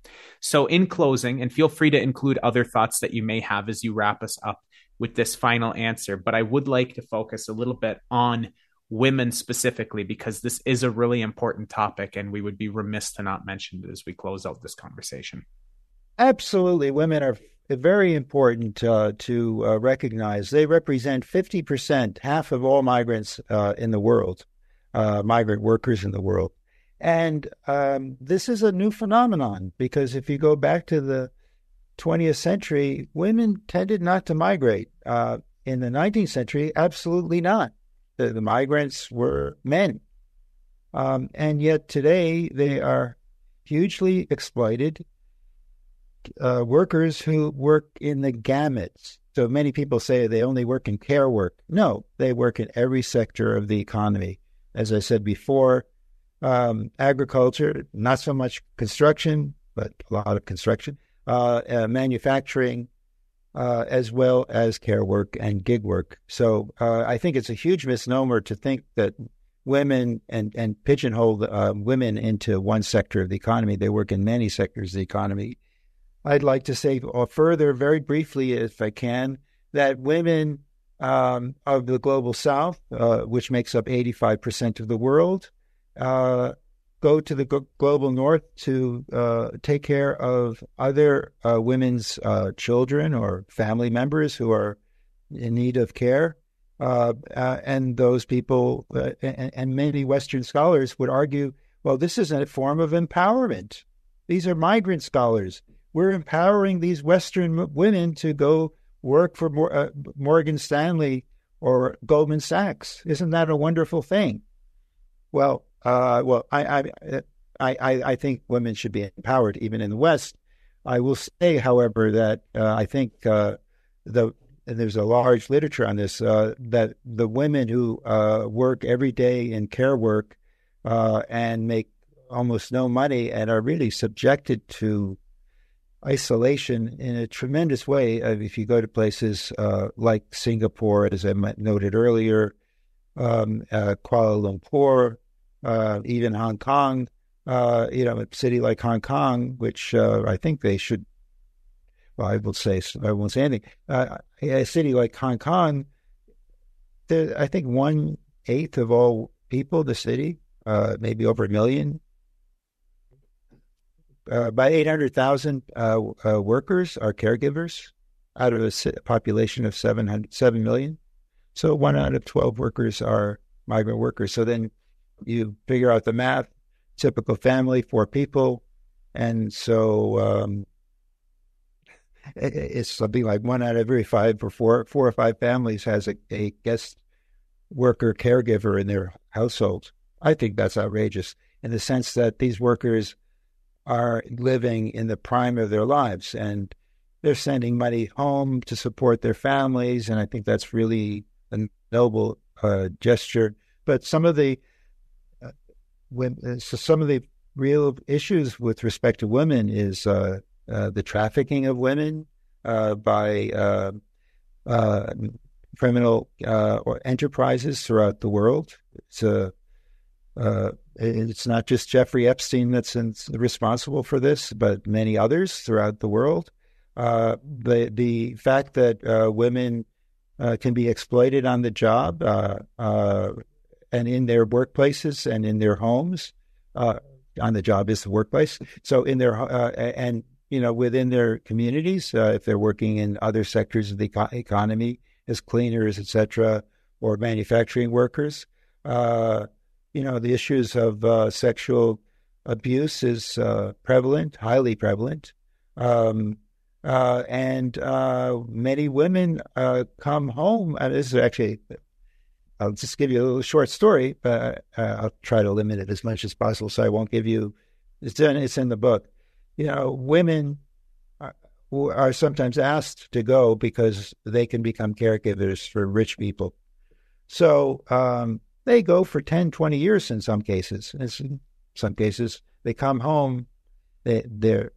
So in closing, and feel free to include other thoughts that you may have as you wrap us up with this final answer, but I would like to focus a little bit on women specifically, because this is a really important topic and we would be remiss to not mention it as we close out this conversation. Absolutely. Women are very important to recognize. They represent 50%, half of all migrants in the world, migrant workers in the world. And this is a new phenomenon, because if you go back to the 20th century, women tended not to migrate. In the 19th century, absolutely not. The migrants were men. And yet today they are hugely exploited. Workers who work in the gamuts. So many people say they only work in care work. No, they work in every sector of the economy. As I said before, agriculture, not so much construction, but a lot of construction, manufacturing, as well as care work and gig work. So I think it's a huge misnomer to think that women and pigeonhole women into one sector of the economy. They work in many sectors of the economy. I'd like to say further, very briefly, if I can, that women of the global south, which makes up 85% of the world, go to the global north to take care of other women's children or family members who are in need of care. And those people, and many Western scholars would argue, well, this is a form of empowerment. These are migrant scholars. We're empowering these Western women to go work for Morgan Stanley or Goldman Sachs. Isn't that a wonderful thing? Well, I think women should be empowered even in the West. I will say, however, that I think there's a large literature on this, that the women who work every day in care work and make almost no money and are really subjected to isolation in a tremendous way. If you go to places like Singapore, as I noted earlier, Kuala Lumpur, even Hong Kong, a city like Hong Kong, which I think they should, well, I won't say anything. A city like Hong Kong, I think 1/8 of all people in the city, maybe over 1 million, about 800,000 workers are caregivers out of a population of 7 million. So 1 out of 12 workers are migrant workers. So then you figure out the math. Typical family, 4 people, And so it's something like one out of every five or four or five families has a guest worker caregiver in their household. I think that's outrageous in the sense that these workers are living in the prime of their lives and they're sending money home to support their families. And I think that's really a noble gesture. But some of the real issues with respect to women is the trafficking of women by criminal enterprises throughout the world. It's not just Jeffrey Epstein that's responsible for this, but many others throughout the world. The fact that women can be exploited on the job and in their workplaces and in their homes. On the job is the workplace. So in their and within their communities, if they're working in other sectors of the economy as cleaners, etc., or manufacturing workers. The issues of sexual abuse is prevalent, highly prevalent. And many women come home. And this is actually, I'll just give you a little short story, but I'll try to limit it as much as possible so I won't give you, it's in the book. Women are sometimes asked to go because they can become caregivers for rich people. So they go for 10, 20 years in some cases. In some cases, they come home, they're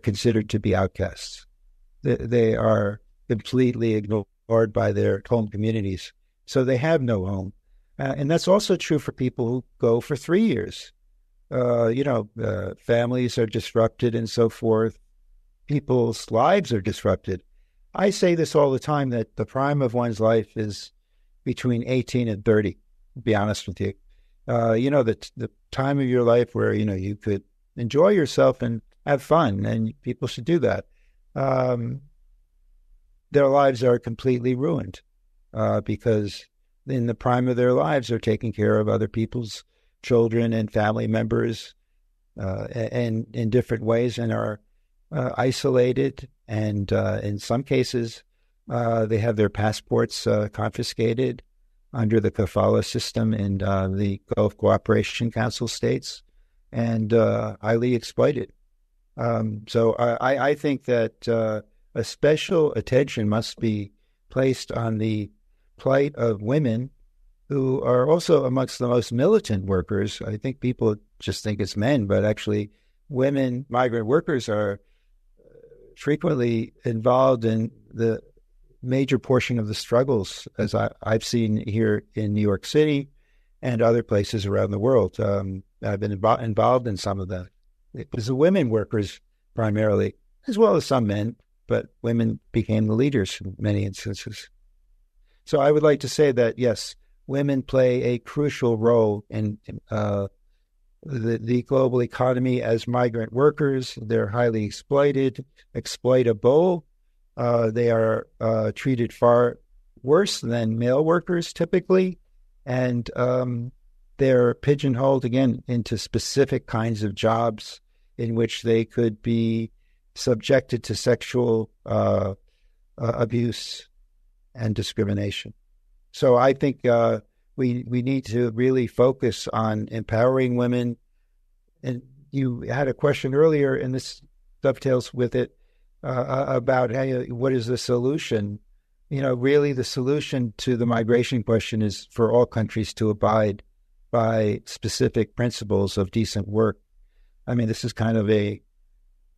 considered to be outcasts. They are completely ignored by their home communities. So they have no home. And that's also true for people who go for 3 years. Families are disrupted and so forth. People's lives are disrupted. I say this all the time, that the prime of one's life is between 18 and 30, to be honest with you. The time of your life where, you could enjoy yourself and have fun, and people should do that. Their lives are completely ruined because in the prime of their lives, they're taking care of other people's children and family members and in different ways, and are isolated, and in some cases, they have their passports confiscated under the kafala system in the Gulf Cooperation Council states, and highly exploited. So I think that a special attention must be placed on the plight of women who are also amongst the most militant workers. I think people just think it's men, but actually women, migrant workers, are frequently involved in the major portion of the struggles, as I've seen here in New York City and other places around the world. I've been involved in some of them. It was the women workers primarily, as well as some men, but women became the leaders in many instances. So I would like to say that, yes, women play a crucial role in the global economy as migrant workers. They're highly exploitable. They are treated far worse than male workers typically, and they're pigeonholed again into specific kinds of jobs in which they could be subjected to sexual abuse and discrimination. So I think we need to really focus on empowering women. And you had a question earlier, and this dovetails with it, about what is the solution. Really the solution to the migration question is for all countries to abide by specific principles of decent work. I mean, this is kind of a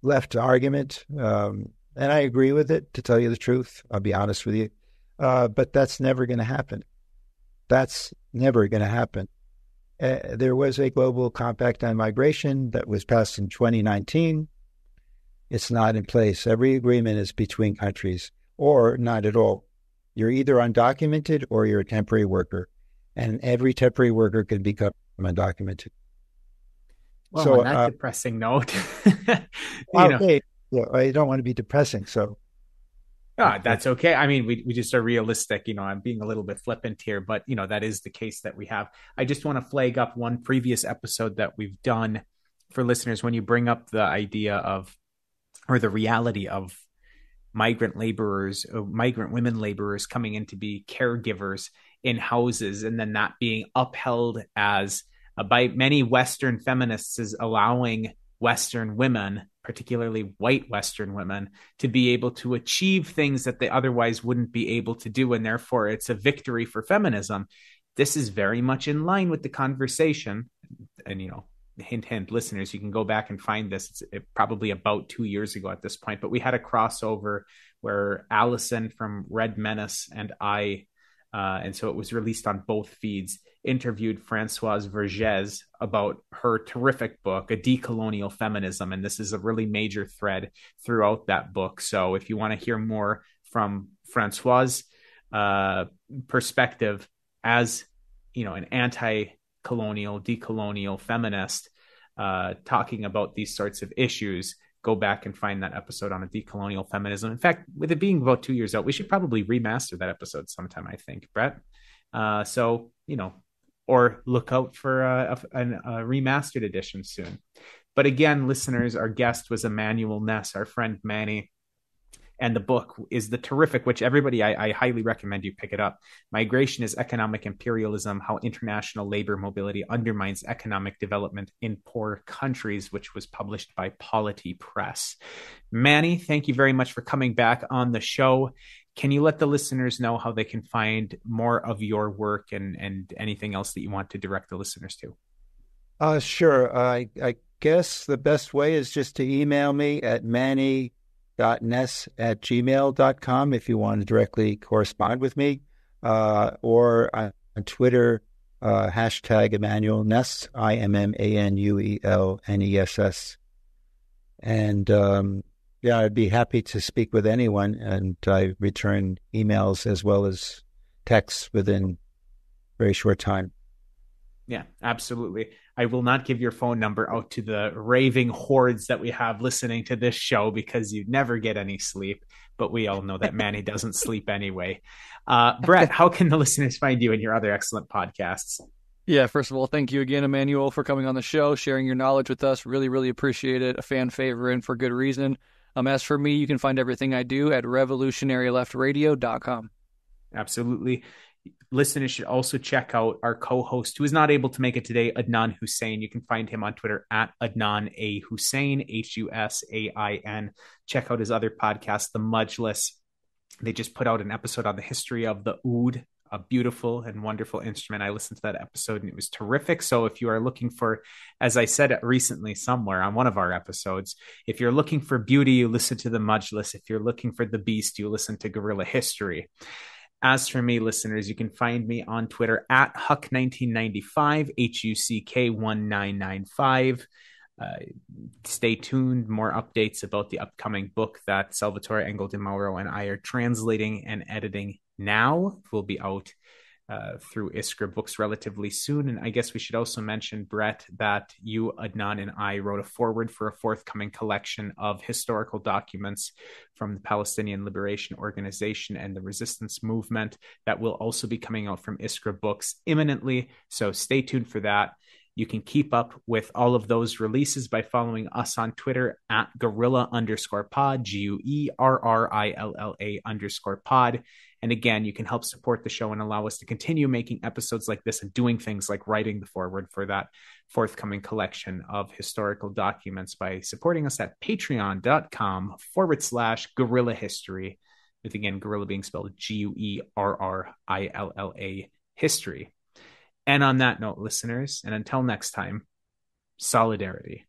left argument, and I agree with it, to tell you the truth. I'll be honest with you. But that's never going to happen. That's never going to happen. There was a global compact on migration that was passed in 2019. It's not in place. Every agreement is between countries, or not at all. You're either undocumented or you're a temporary worker, and every temporary worker can become undocumented. Well, so, on that depressing note, okay, yeah, I don't want to be depressing, so. That's okay. I mean, we just are realistic. I'm being a little bit flippant here, but that is the case that we have. I just want to flag up one previous episode that we've done for listeners, when you bring up the idea of, or the reality of, migrant laborers, migrant women laborers coming in to be caregivers in houses, and then that being upheld as by many Western feminists as allowing Western women, particularly white Western women, to be able to achieve things that they otherwise wouldn't be able to do. And therefore, it's a victory for feminism. This is very much in line with the conversation. And, hint, hint, listeners, you can go back and find this. It's probably about 2 years ago at this point, but we had a crossover where Allison from Red Menace and I, and so it was released on both feeds, interviewed Françoise Vergès about her terrific book, A Decolonial Feminism. And this is a really major thread throughout that book. So if you want to hear more from Françoise' perspective as, an anti-colonial, decolonial feminist, talking about these sorts of issues, go back and find that episode on A Decolonial Feminism. In fact, with it being about 2 years out, we should probably remaster that episode sometime, I think, Brett. So, or look out for a remastered edition soon. But again, listeners, our guest was Immanuel Ness, our friend Manny. And the book is the terrific, which everybody, I highly recommend you pick it up. Migration is Economic Imperialism, How International Labor Mobility Undermines Economic Development in Poor Countries, which was published by Polity Press. Manny, thank you very much for coming back on the show. Can you let the listeners know how they can find more of your work and anything else that you want to direct the listeners to? Sure. I guess the best way is just to email me at manny.ness@gmail.com if you want to directly correspond with me, or on Twitter, hashtag Immanuel Ness, IMMANUELNESS. And I'd be happy to speak with anyone, and I return emails as well as texts within a very short time. Yeah, absolutely. I will not give your phone number out to the raving hordes that we have listening to this show, because you never get any sleep. But we all know that Manny doesn't sleep anyway. Brett, how can the listeners find you and your other excellent podcasts? Yeah, first of all, thank you again, Immanuel, for coming on the show, sharing your knowledge with us. Really, really appreciate it. A fan favorite, and for good reason. As for me, you can find everything I do at revolutionaryleftradio.com. Absolutely. Listeners should also check out our co-host, who is not able to make it today, Adnan Hussein. You can find him on Twitter at Adnan A. Hussein, Husain. Check out his other podcast, The Majlis. They just put out an episode on the history of the oud, a beautiful and wonderful instrument. I listened to that episode and it was terrific. So if you are looking for, as I said recently somewhere on one of our episodes, if you're looking for beauty, you listen to The Majlis. If you're looking for the beast, you listen to Guerrilla History. As for me, listeners, you can find me on Twitter at Huck1995, HUCK1995. Stay tuned. More updates about the upcoming book that Salvatore Engel de Mauro and I are translating and editing now. Will be out through Iskra Books relatively soon. And I guess we should also mention, Brett, that you, Adnan, and I wrote a foreword for a forthcoming collection of historical documents from the Palestinian Liberation Organization and the resistance movement that will also be coming out from Iskra Books imminently. So stay tuned for that. You can keep up with all of those releases by following us on Twitter at Guerrilla_pod, GUERRILLA_pod. And again, you can help support the show and allow us to continue making episodes like this and doing things like writing the foreword for that forthcoming collection of historical documents by supporting us at patreon.com/Guerrilla History, with again, Guerrilla being spelled GUERRILLA history. And on that note, listeners, and until next time, solidarity.